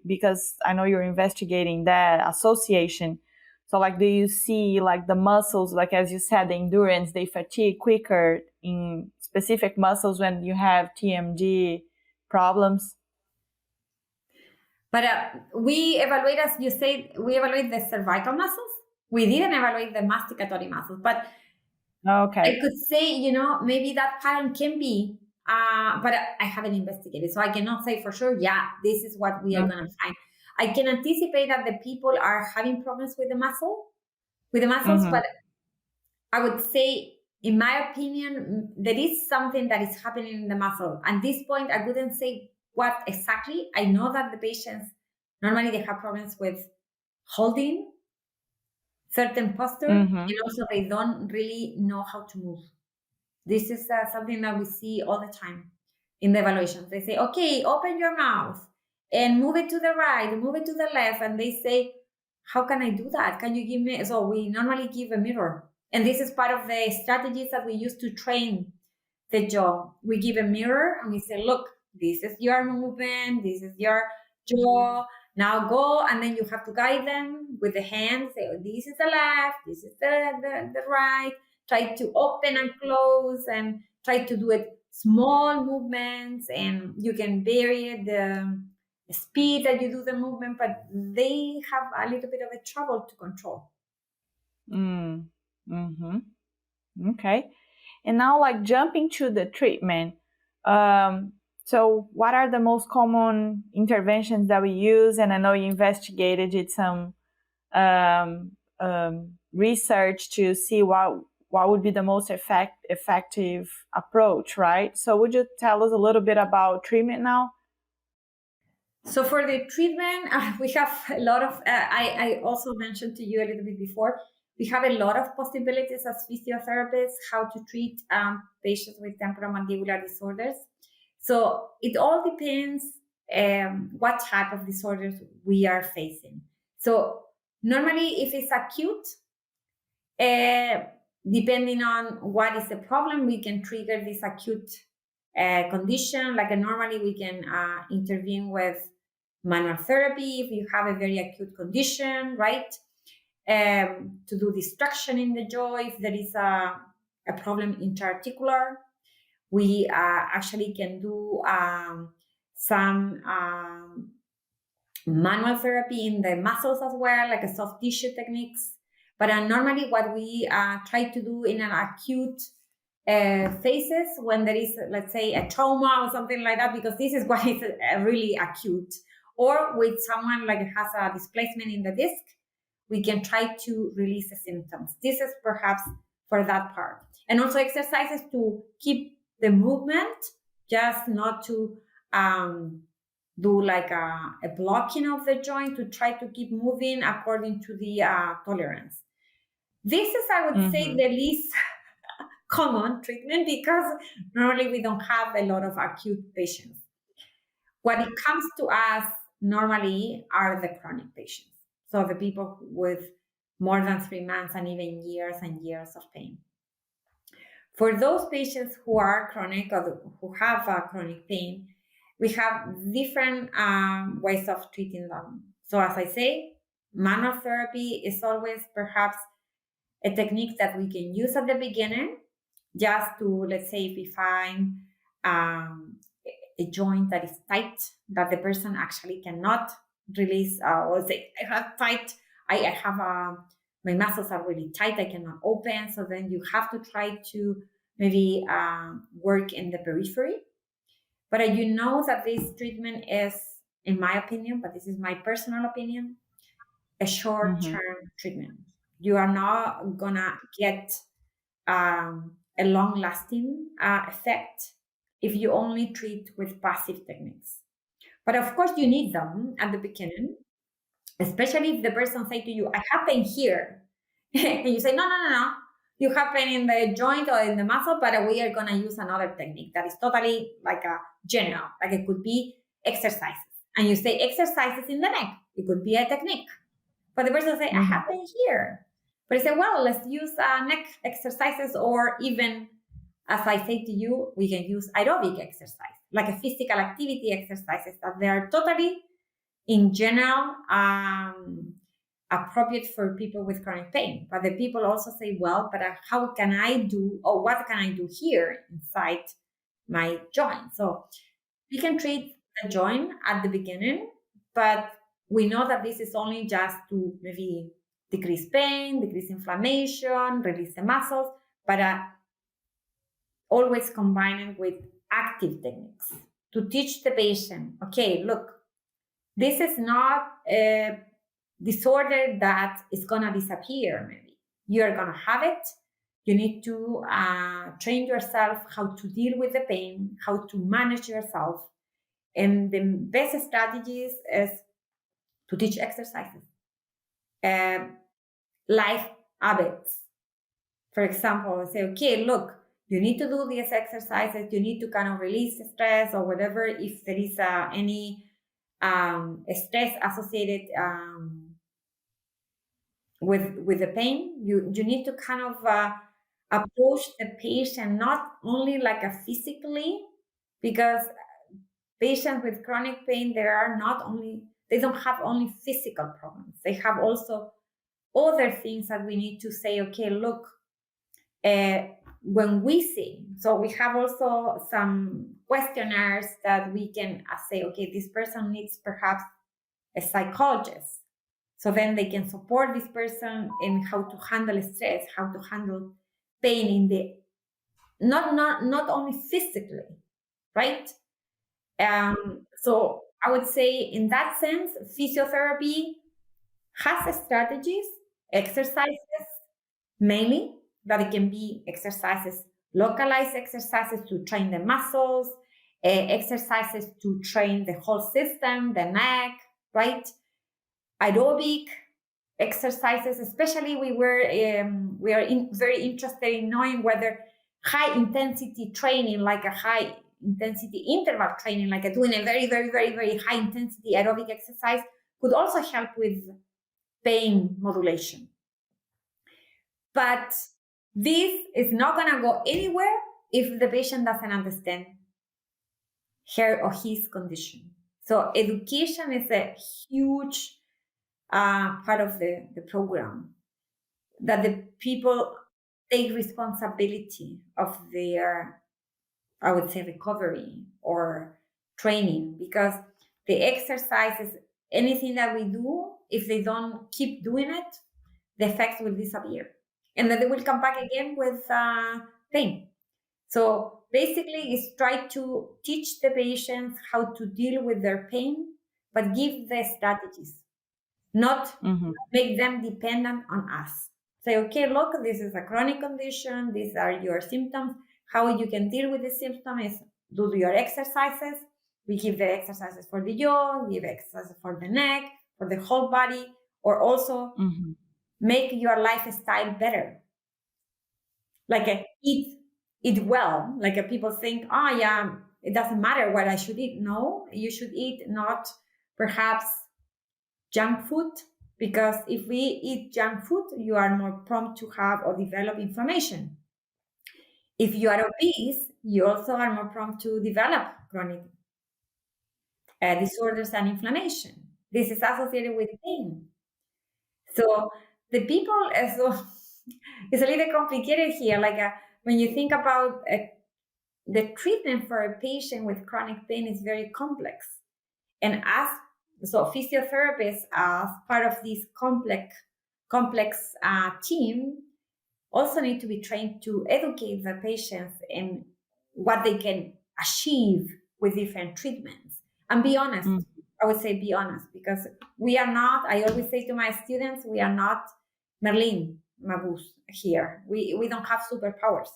because I know you're investigating that association. So do you see the muscles, as you said, the endurance, they fatigue quicker in specific muscles when you have TMD problems? But we evaluate, as you said, we evaluate the cervical muscles. We didn't evaluate the masticatory muscles, but I could say, maybe that pattern can be, but I haven't investigated. So I cannot say for sure, yeah, this is what we are going to find. I can anticipate that the people are having problems with the muscles, but I would say, in my opinion, there is something that is happening in the muscle. At this point, I wouldn't say what exactly. I know that the patients, normally they have problems with holding certain posture, and also they don't really know how to move. This is something that we see all the time in the evaluations. They say, okay, open your mouth and move it to the right, move it to the left. And they say, how can I do that? Can you give me? So we normally give a mirror. And this is part of the strategies that we use to train the jaw. We give a mirror and we say, look, this is your movement, this is your jaw. Now go, and then you have to guide them with the hands. Say, oh, this is the left, this is the right. Try to open and close, and try to do it small movements, and you can vary the speed that you do the movement, but they have a little bit of a trouble to control. Okay. And now jumping to the treatment. So what are the most common interventions that we use? And I know you did some research to see what would be the most effective approach, right? So would you tell us a little bit about treatment now? So for the treatment, we have a lot of, I also mentioned to you a little bit before, we have a lot of possibilities as physiotherapists how to treat patients with temporomandibular disorders. So it all depends what type of disorders we are facing. So normally if it's acute, depending on what is the problem, we can trigger this acute condition. Normally we can intervene with manual therapy if you have a very acute condition, right? To do destruction in the jaw if there is a problem interarticular. We actually can do some manual therapy in the muscles as well, like a soft tissue techniques. But normally what we try to do in an acute phases when there is, let's say, a trauma or something like that, because this is what is really acute, or with someone has a displacement in the disc, we can try to release the symptoms. This is perhaps for that part. And also exercises to keep the movement, just not to do a blocking of the joint, to try to keep moving according to the tolerance. This is, I would say, the least common treatment, because normally we don't have a lot of acute patients. When it comes to us, normally are the chronic patients. So the people with more than 3 months and even years and years of pain. For those patients who are chronic or who have chronic pain, we have different ways of treating them. So as I say, manual therapy is always perhaps a technique that we can use at the beginning. just to, let's say, if we find a joint that is tight, that the person actually cannot release, or say, I have tight, I have my muscles are really tight, I cannot open. So then you have to try to maybe work in the periphery. But you know that this treatment is, in my opinion, but this is my personal opinion, a short-term treatment. You are not gonna get a long-lasting effect if you only treat with passive techniques. But of course, you need them at the beginning, especially if the person say to you, I have pain here. And you say, no. You have pain in the joint or in the muscle, but we are going to use another technique that is totally like a general, like it could be exercises. And you say exercises in the neck. It could be a technique. But the person say, I have pain here. But I say, well, let's use neck exercises, or even, as I say to you, we can use aerobic exercise, like a physical activity exercises that they are totally, in general, appropriate for people with chronic pain. But the people also say, well, but how can I do, or what can I do here inside my joint? So we can treat the joint at the beginning, but we know that this is only just to maybe decrease pain, decrease inflammation, release the muscles, but always combining with active techniques to teach the patient, okay, look, this is not a disorder that is going to disappear. Maybe you're going to have it. You need to train yourself how to deal with the pain, how to manage yourself. And the best strategies is to teach exercises, life habits. For example, say, okay, look, you need to do these exercises. You need to kind of release stress or whatever. If there is any stress associated with the pain, you need to kind of approach the patient not only like a physically, because patients with chronic pain, they don't have only physical problems. They have also other things that we need to say, okay, look, when we see, so we have also some questionnaires that we can say, okay, this person needs perhaps a psychologist. So then they can support this person in how to handle stress, how to handle pain in the, not only physically, right? So I would say in that sense, physiotherapy has strategies, exercises mainly, that it can be exercises, localized exercises to train the muscles, exercises to train the whole system, the neck, right? Aerobic exercises, especially we are very interested in knowing whether high intensity training, like a high intensity interval training, like doing a very, very, very, very high intensity aerobic exercise, could also help with pain modulation. But this is not going to go anywhere if the patient doesn't understand her or his condition. So education is a huge part of the program, that the people take responsibility of their, I would say, recovery or training, because the exercises, anything that we do, if they don't keep doing it, the effects will disappear. And then they will come back again with pain. So basically, it's try to teach the patients how to deal with their pain, but give the strategies, not make them dependent on us. Say, okay, look, this is a chronic condition. These are your symptoms. How you can deal with the symptom is do your exercises. We give the exercises for the jaw, give exercises for the neck, for the whole body, or also make your lifestyle better. Like eat well. Like people think, oh yeah, it doesn't matter what I should eat. No, you should eat not perhaps junk food, because if we eat junk food, you are more prone to have or develop inflammation. If you are obese, you also are more prone to develop chronic disorders and inflammation. This is associated with pain. So the people, so it's a little complicated here. Like when you think about the treatment for a patient with chronic pain is very complex. And so physiotherapists, as part of this complex team, also need to be trained to educate the patients in what they can achieve with different treatments. And be honest. I would say be honest, because we are not, I always say to my students, we are not Merlin Mabus here. We don't have superpowers.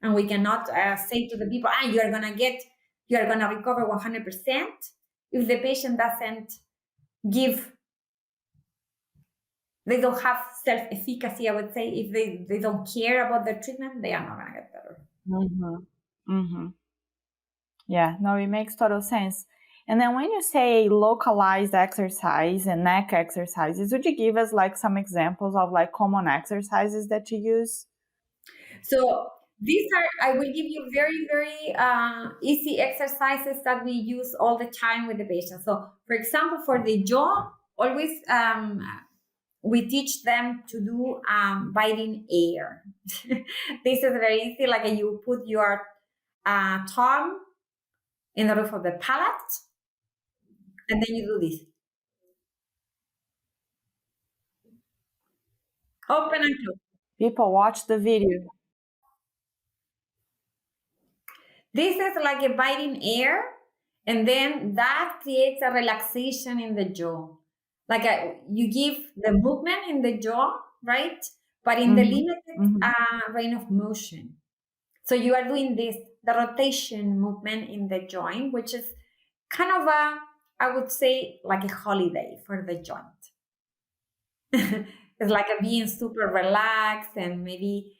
And we cannot say to the people, you're going to recover 100%. If the patient doesn't they don't have self-efficacy, I would say. If they don't care about their treatment, they are not going to get better. Yeah, no, it makes total sense. And then when you say localized exercise and neck exercises, would you give us like some examples of like common exercises that you use? So I will give you very, very easy exercises that we use all the time with the patient. So for example, for the jaw, always we teach them to do biting air. This is very easy. Like you put your tongue in the roof of the palate, and then you do this. Open and close. People watch the video. This is like a biting air, and then that creates a relaxation in the jaw. Like you give the movement in the jaw, right? But in the limited range of motion. So you are doing the rotation movement in the joint, which is kind of I would say, like a holiday for the joint. It's like being super relaxed, and maybe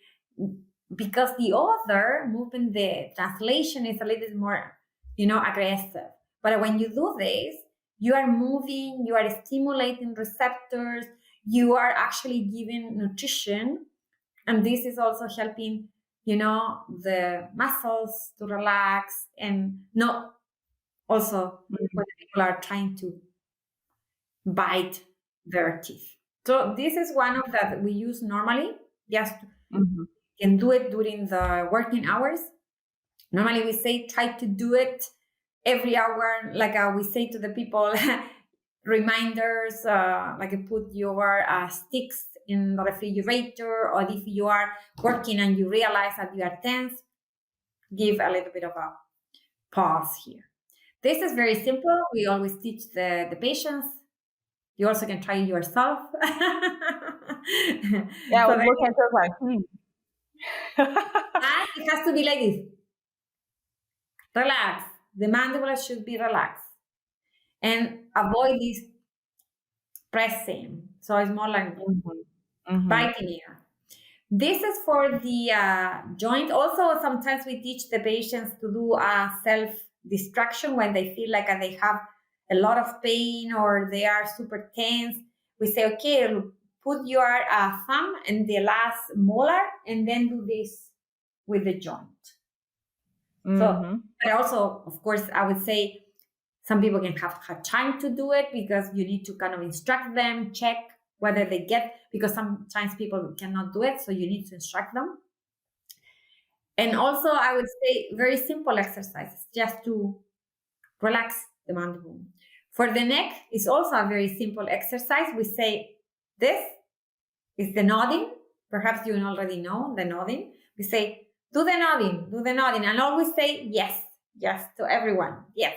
because the other movement, the translation is a little bit more, aggressive. But when you do this, you are moving, you are stimulating receptors, you are actually giving nutrition. And this is also helping, the muscles to relax, and not also when people are trying to bite their teeth. So this is one of that we use normally, just can do it during the working hours. Normally we say try to do it every hour, like we say to the people, reminders, like put your sticks in the refrigerator, or if you are working and you realize that you are tense, give a little bit of a pause here. This is very simple. We always teach the patients. You also can try it yourself. Yeah, so we look at it like, And it has to be like this. Relax. The mandible should be relaxed. And avoid this pressing. So it's more like biting air. This is for the joint. Also, sometimes we teach the patients to do self-distraction when they feel like they have a lot of pain or they are super tense. We say, okay, put your thumb in the last molar and then do this with the joint. So, but also, of course, I would say some people can have time to do it because you need to kind of instruct them, check whether they get, because sometimes people cannot do it, so you need to instruct them. And also, I would say very simple exercises just to relax the mandible. For the neck, it's also a very simple exercise. We say this is the nodding. Perhaps you already know the nodding. We say, do the nodding, and always say yes to everyone. Yes,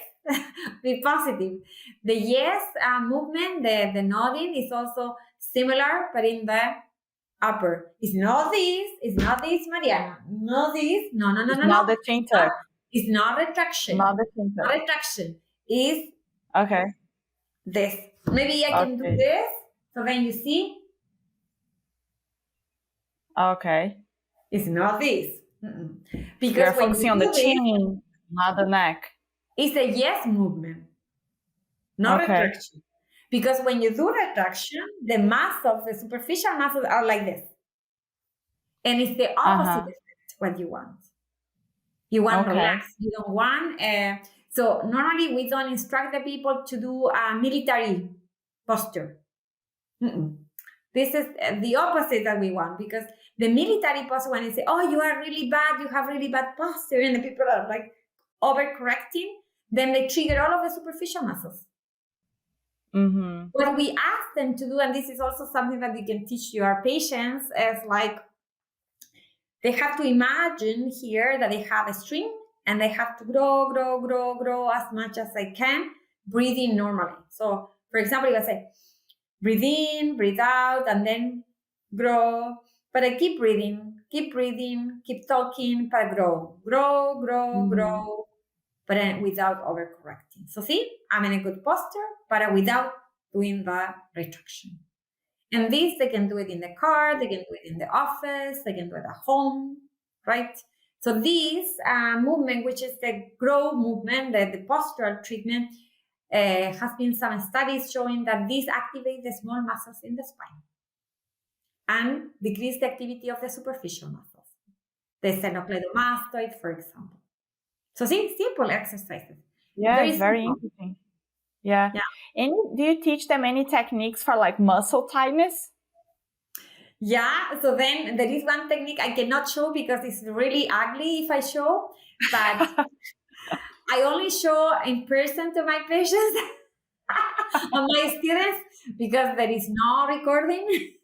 be positive. The yes movement, the nodding is also similar, but in the upper. It's not this, Mariana. Not this. No. Not the chin tuck. It's not retraction. Not the chin tuck. Not retraction. It's okay. This. Maybe I can do this. So then you see. Okay. It's not this. Because you're focusing on the chin, not the neck. It's a yes movement, not retraction. Because when you do retraction, the muscles, the superficial muscles are like this. And it's the opposite effect what you want. You want relax. You don't want... so normally we don't instruct the people to do a military posture. This is the opposite that we want, because The military posture, when they say, oh, you are really bad, you have really bad posture, and the people are like overcorrecting, then they trigger all of the superficial muscles. Mm-hmm. What we ask them to do, and this is also something that you can teach your patients, is like they have to imagine here that they have a string and they have to grow as much as they can, breathing normally. So, for example, you say, breathe in, breathe out, and then grow. But I keep breathing, keep talking, but grow, but without overcorrecting. So see, I'm in a good posture, but without doing the retraction. And this, they can do it in the car, they can do it in the office, they can do it at home, right? So this movement, which is the grow movement, the postural treatment, has been some studies showing that this activates the small muscles in the spine and decrease the activity of the superficial muscles, the sternocleidomastoid, for example. So see, simple exercises. Yeah, it's very interesting. Yeah. And do you teach them any techniques for like muscle tightness? Yeah, so then there is one technique I cannot show because it's really ugly if I show, but I only show in person to my patients and my students because there is no recording.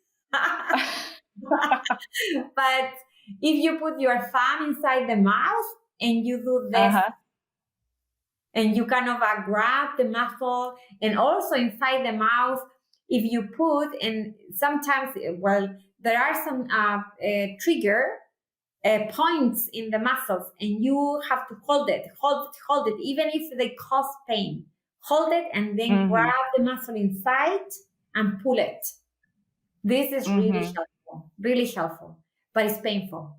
But if you put your thumb inside the mouth and you do this, and you kind of grab the muscle, and also inside the mouth, if you put, and sometimes, well, there are some trigger points in the muscles, and you have to hold it, even if they cause pain. Hold it and then grab the muscle inside and pull it. This is really helpful, but it's painful.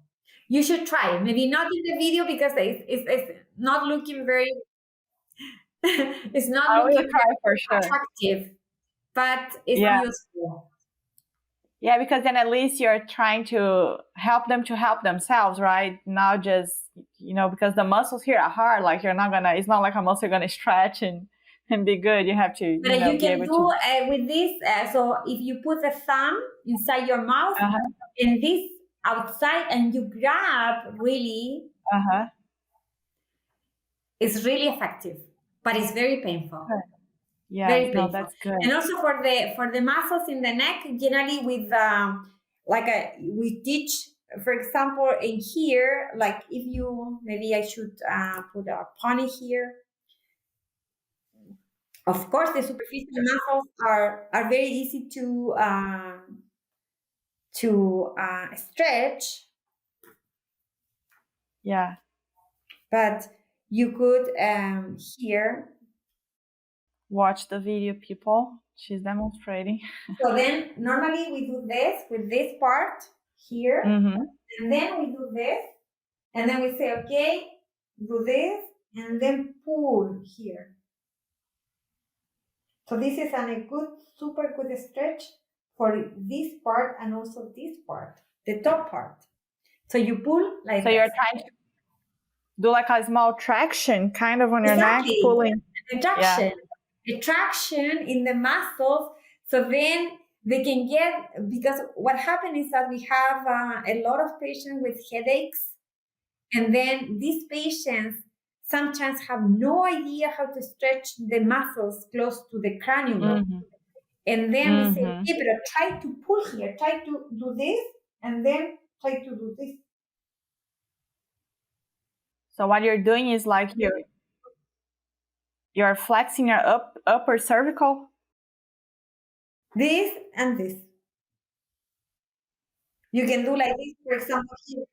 You should try it. Maybe not in the video because it's not looking very. It's not looking for sure. attractive, but it's useful. Yeah, because then at least you're trying to help them to help themselves, right? Not just, because the muscles here are hard. Like it's not like a muscle you're gonna stretch and be good. You have to. But you can do with this. So if you put the thumb inside your mouth and this outside, and you grab really, it's really effective, but it's very painful. Yeah, very painful. That's good. And also for the muscles in the neck, generally with we teach, for example, in here, like if you, maybe I should put a pony here. Of course, the superficial muscles are very easy to stretch. Yeah. But you could here. Watch the video, people. She's demonstrating. So then normally we do this with this part here. And then we do this. And then we say, okay, do this. And then pull here. So this is a super good stretch for this part and also this part, the top part. So you pull like So you're trying to do like a small traction kind of on your neck, pulling. The traction in the muscles. So then they can get, because what happens is that we have a lot of patients with headaches. And then these patients sometimes have no idea how to stretch the muscles close to the cranium. And then we say, okay, but try to pull here, try to do this, and then try to do this. So what you're doing is like you're flexing your upper cervical. This and this. You can do like this, for example, here.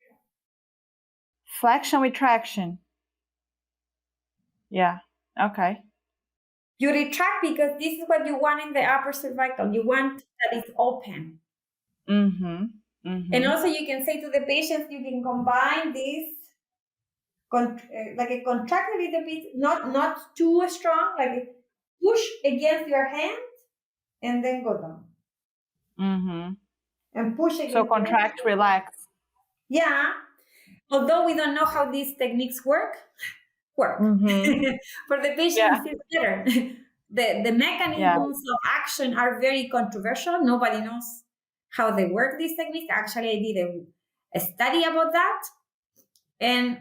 Flexion with traction. Yeah. Okay. You retract because this is what you want in the upper cervical. You want that it's open. And also you can say to the patients, you can combine this, like a contract a little bit, not too strong, like push against your hand and then go down. And push against. So contract, relax. Yeah. Although we don't know how these techniques work. For the patients, it's better. The mechanisms of action are very controversial. Nobody knows how they work these techniques. Actually, I did a study about that, and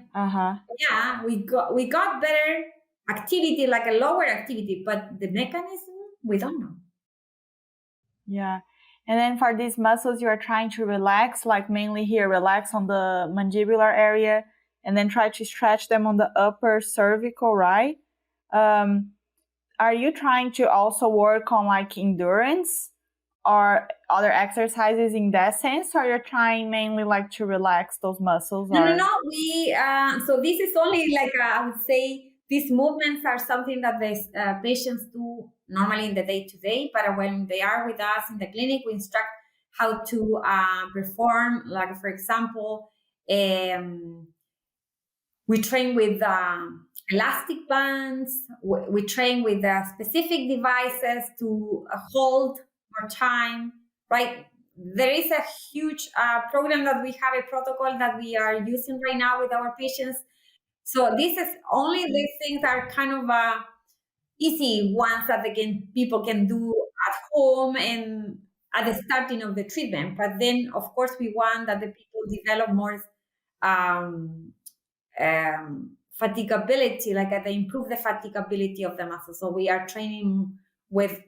yeah, we got better activity, like a lower activity, but the mechanism we don't know. Yeah. And then for these muscles you are trying to relax, like mainly here, relax on the mandibular area, and then try to stretch them on the upper cervical, right? Are you trying to also work on like endurance or other exercises in that sense, or you're trying mainly like to relax those muscles? No. We so this is only like I would say these movements are something that the patients do normally in the day-to-day, but when they are with us in the clinic, we instruct how to perform. Like for example, we train with elastic bands. We train with specific devices to hold more time, right? There is a huge program that we have, a protocol that we are using right now with our patients. So this is only these things are kind of easy ones that people can do at home and at the starting of the treatment. But then, of course, we want that the people develop more fatigability, like they improve the fatigability of the muscle. So we are training with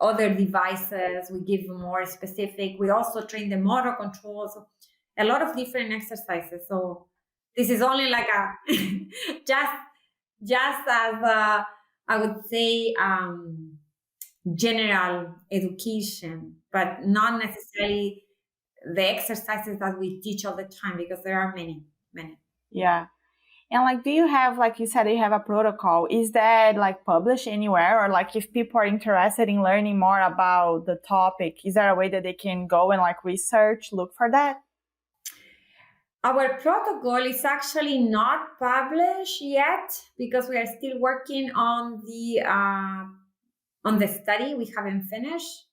other devices. We give more specific. We also train the motor control. So a lot of different exercises. So this is only like a just as I would say general education, but not necessarily the exercises that we teach all the time, because there are many. Yeah. And like, do you have, like you said, you have a protocol? Is that like published anywhere? Or like if people are interested in learning more about the topic, is there a way that they can go and like research, look for that? Our protocol is actually not published yet because we are still working on the study. We haven't finished.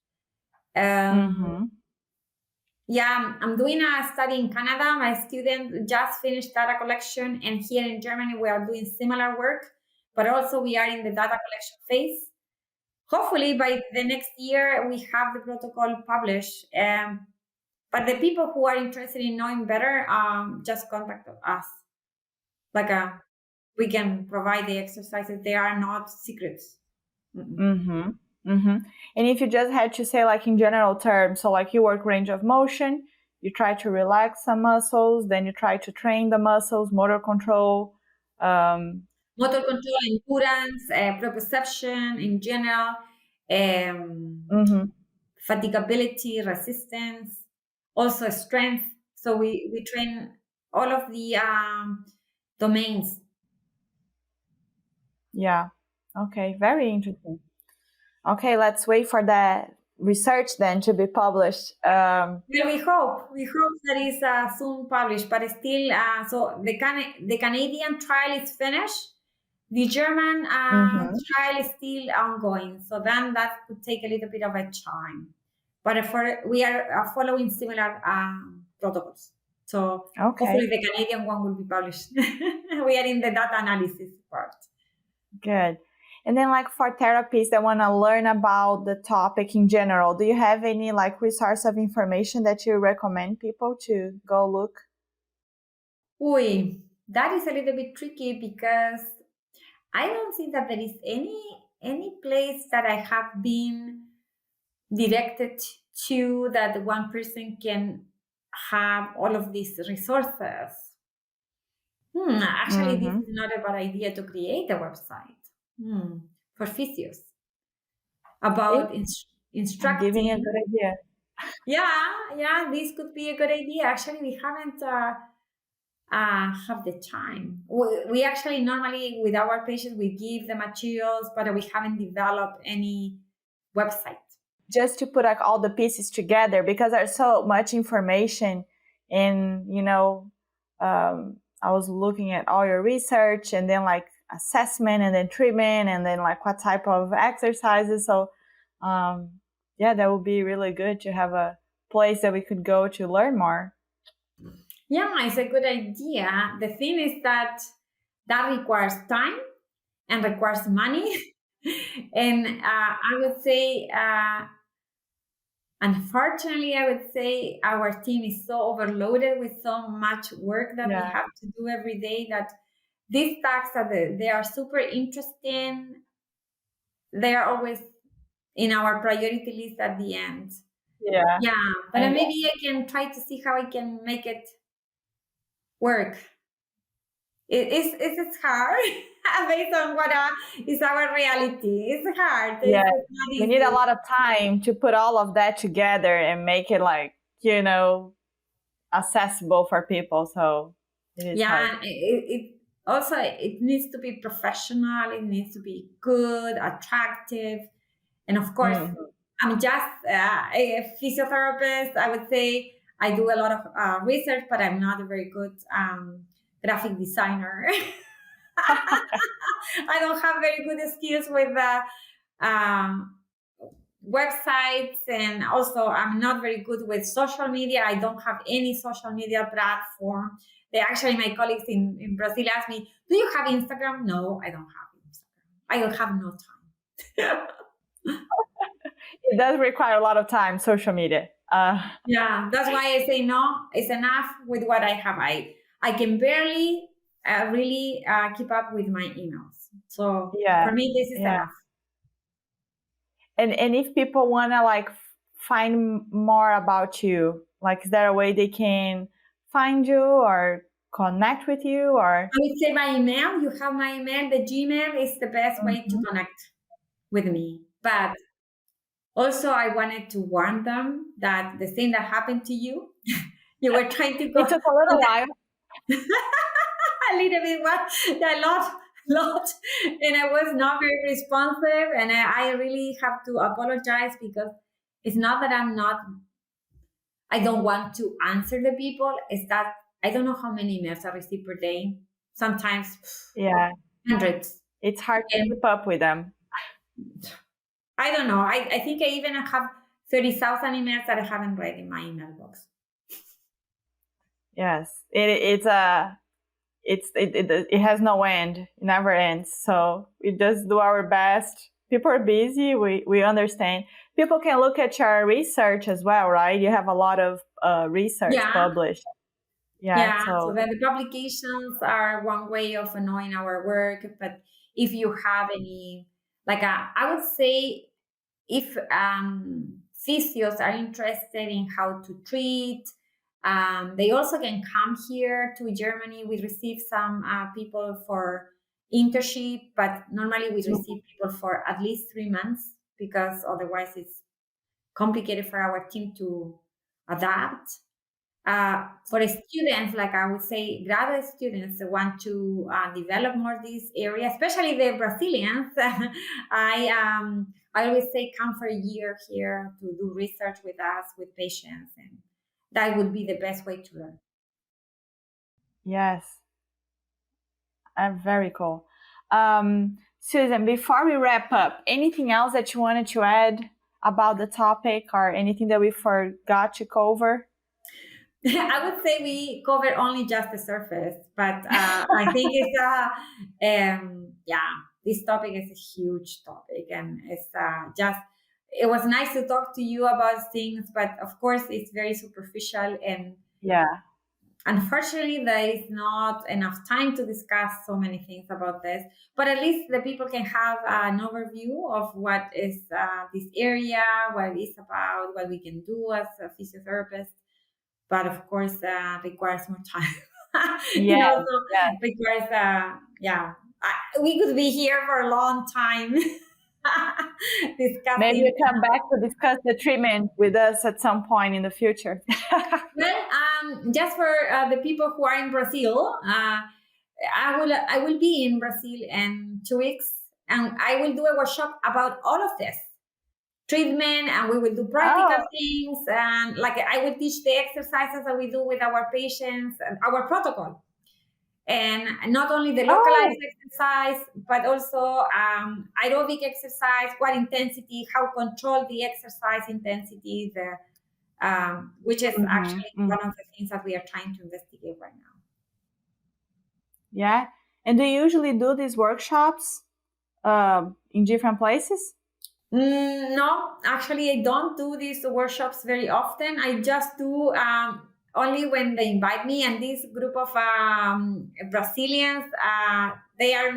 Yeah, I'm doing a study in Canada. My student just finished data collection, and here in Germany, we are doing similar work, but also we are in the data collection phase. Hopefully, by the next year, we have the protocol published. But the people who are interested in knowing better, just contact us. Like we can provide the exercises. They are not secrets. And if you just had to say like in general terms, so like you work range of motion, you try to relax some muscles, then you try to train the muscles, motor control. Motor control, endurance, proprioception in general, fatigability, resistance, also strength. So we train all of the domains. Yeah. Okay. Very interesting. Okay, let's wait for that research then to be published. Well, we hope that is soon published, but still, so the Canadian trial is finished. The German trial is still ongoing, so then that could take a little bit of a time. But we are following similar protocols. So hopefully the Canadian one will be published. We are in the data analysis part. Good. And then like for therapists that want to learn about the topic in general, do you have any like resource of information that you recommend people to go look? That is a little bit tricky because I don't think that there is any place that I have been directed to that one person can have all of these resources. Actually, this is not a bad idea to create a website for physios about instructing. Giving a good idea. Yeah, this could be a good idea. Actually, we haven't have the time. We actually normally with our patients we give the materials, but we haven't developed any website. Just to put like all the pieces together, because there's so much information, and I was looking at all your research and then like assessment and then treatment and then like what type of exercises. So that would be really good to have a place that we could go to learn more. Yeah, it's a good idea. The thing is that requires time and requires money. And I would say Unfortunately, I would say our team is so overloaded with so much work that we Yeah. have to do every day that these tasks they are super interesting. They are always in our priority list at the end. Yeah. Yeah, but And maybe I can try to see how I can make it work. It's hard based on what is our reality. It's hard. yeah, It's not we need a easy. lot of time to put all of that together and make it like, accessible for people. So it is hard. Yeah, it also it needs to be professional. It needs to be good, attractive, and of course, Mhm. I'm just a physiotherapist. I would say I do a lot of research, but I'm not a very good graphic designer. I don't have very good skills with um, websites, and also I'm not very good with social media. I don't have any social media platform. They actually, my colleagues in Brazil asked me, "Do you have Instagram?" No, I don't have Instagram. I don't have no time. It does require a lot of time, social media. Yeah, that's why I say no. It's enough with what I have. I can barely really keep up with my emails. So Yeah, for me, this is yeah. enough. And if people wanna like find more about you, like is there a way they can find you or connect with you or? I would say my email. You have my email. The Gmail is the best way to Mhm. connect with me. But also, I wanted to warn them that the thing that happened to you, you were trying to go It took a little while. a little bit, a lot, and I was not very responsive, and I really have to apologize because it's not that I don't want to answer the people. It's that I don't know how many emails I receive per day. Sometimes Yeah, hundreds, it's hard to and keep up with them. I don't know. I think I even have 30,000 emails that I haven't read in my email box. Yes, it has no end. It never ends. So we just do our best. People are busy. We understand. People can look at your research as well, right? You have a lot of research Yeah, published. Yeah. yeah. So So then the publications are one way of knowing our work. But if you have any, like, I would say if physios are interested in how to treat, they also can come here to Germany. We receive some people for internship, but normally we receive people for at least 3 months because otherwise it's complicated for our team to adapt. For students, like I would say, graduate students that want to develop more this area, especially the Brazilians. I always say come for a year here to do research with us, with patients, and that would be the best way to learn. yes, very cool. Susan, before we wrap up, anything else that you wanted to add about the topic or anything that we forgot to cover? I would say we cover only just the surface, but I think it's yeah, this topic is a huge topic, and it's just it was nice to talk to you about things, but of course it's very superficial, and Yeah. unfortunately there is not enough time to discuss so many things about this. But at least the people can have an overview of what is this area, what it is about, what we can do as a physiotherapist, but of course requires more time. Yeah. So requires yeah, we could be here for a long time Maybe discussing. you come back to discuss the treatment with us at some point in the future. Well, just for the people who are in Brazil, I will be in Brazil in 2 weeks, and I will do a workshop about all of this treatment, and we will do practical Oh, things, and like I will teach the exercises that we do with our patients and our protocol, and not only the oh, localized exercise but also aerobic exercise, what intensity, how control the exercise intensity, which is hmm, actually one of the things that we are trying to investigate right now. yeah. And do you usually do these workshops in different places? No, actually, I don't do these workshops very often. I just do only when they invite me. And this group of Brazilians, they are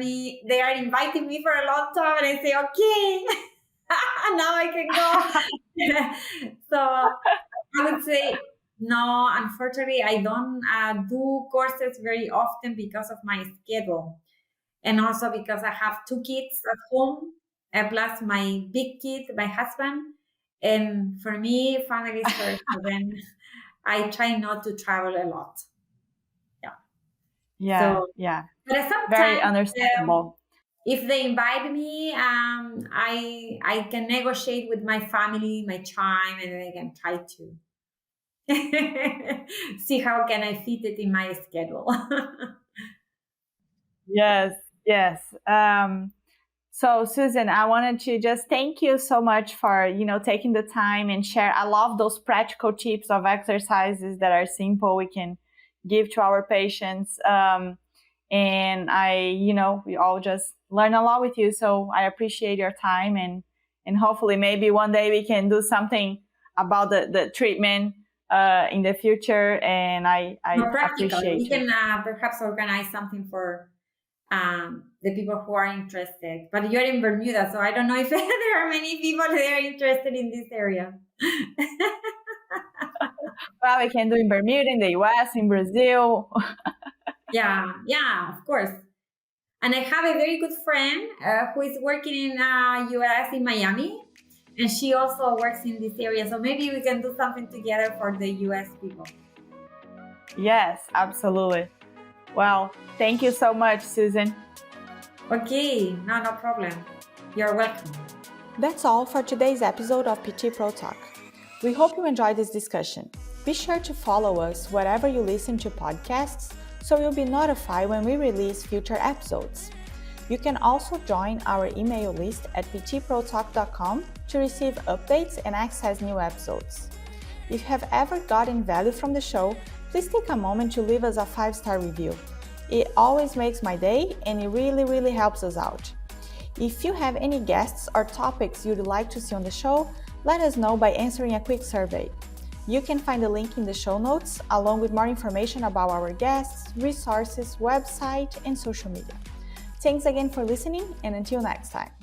inviting me for a long time, and I say, okay, now I can go. So I would say no. Unfortunately, I don't do courses very often because of my schedule. And also because I have 2 kids at home, plus my big kid, my husband. And for me, family is first. So then I try not to travel a lot. Yeah. Yeah, So, yeah. but Very sometimes understandable. if they invite me, I can negotiate with my family my time, and then I can try to see how can I fit it in my schedule. Yes, yes. So Susan, I wanted to just thank you so much for, taking the time and share. I love those practical tips of exercises that are simple we can give to our patients. And we all just learn a lot with you. So I appreciate your time, and hopefully maybe one day we can do something about the treatment in the future. And I Practical. appreciate We you. can perhaps organize something for the people who are interested. But you're in Bermuda, so I don't know if there are many people that are interested in this area. Well, we can do in Bermuda, in the US, in Brazil. Yeah, of course. And I have a very good friend who is working in US in Miami, and she also works in this area. So maybe we can do something together for the US people. Yes, absolutely. Well, thank you so much, Susan. Okay, no problem. You're welcome. That's all for today's episode of PT Pro Talk. We hope you enjoyed this discussion. Be sure to follow us wherever you listen to podcasts so you'll be notified when we release future episodes. You can also join our email list at ptprotalk.com to receive updates and access new episodes. If you have ever gotten value from the show, please take a moment to leave us a 5-star review. It always makes my day, and it really helps us out. If you have any guests or topics you'd like to see on the show, let us know by answering a quick survey. You can find the link in the show notes, along with more information about our guests, resources, website, and social media. Thanks again for listening, and until next time.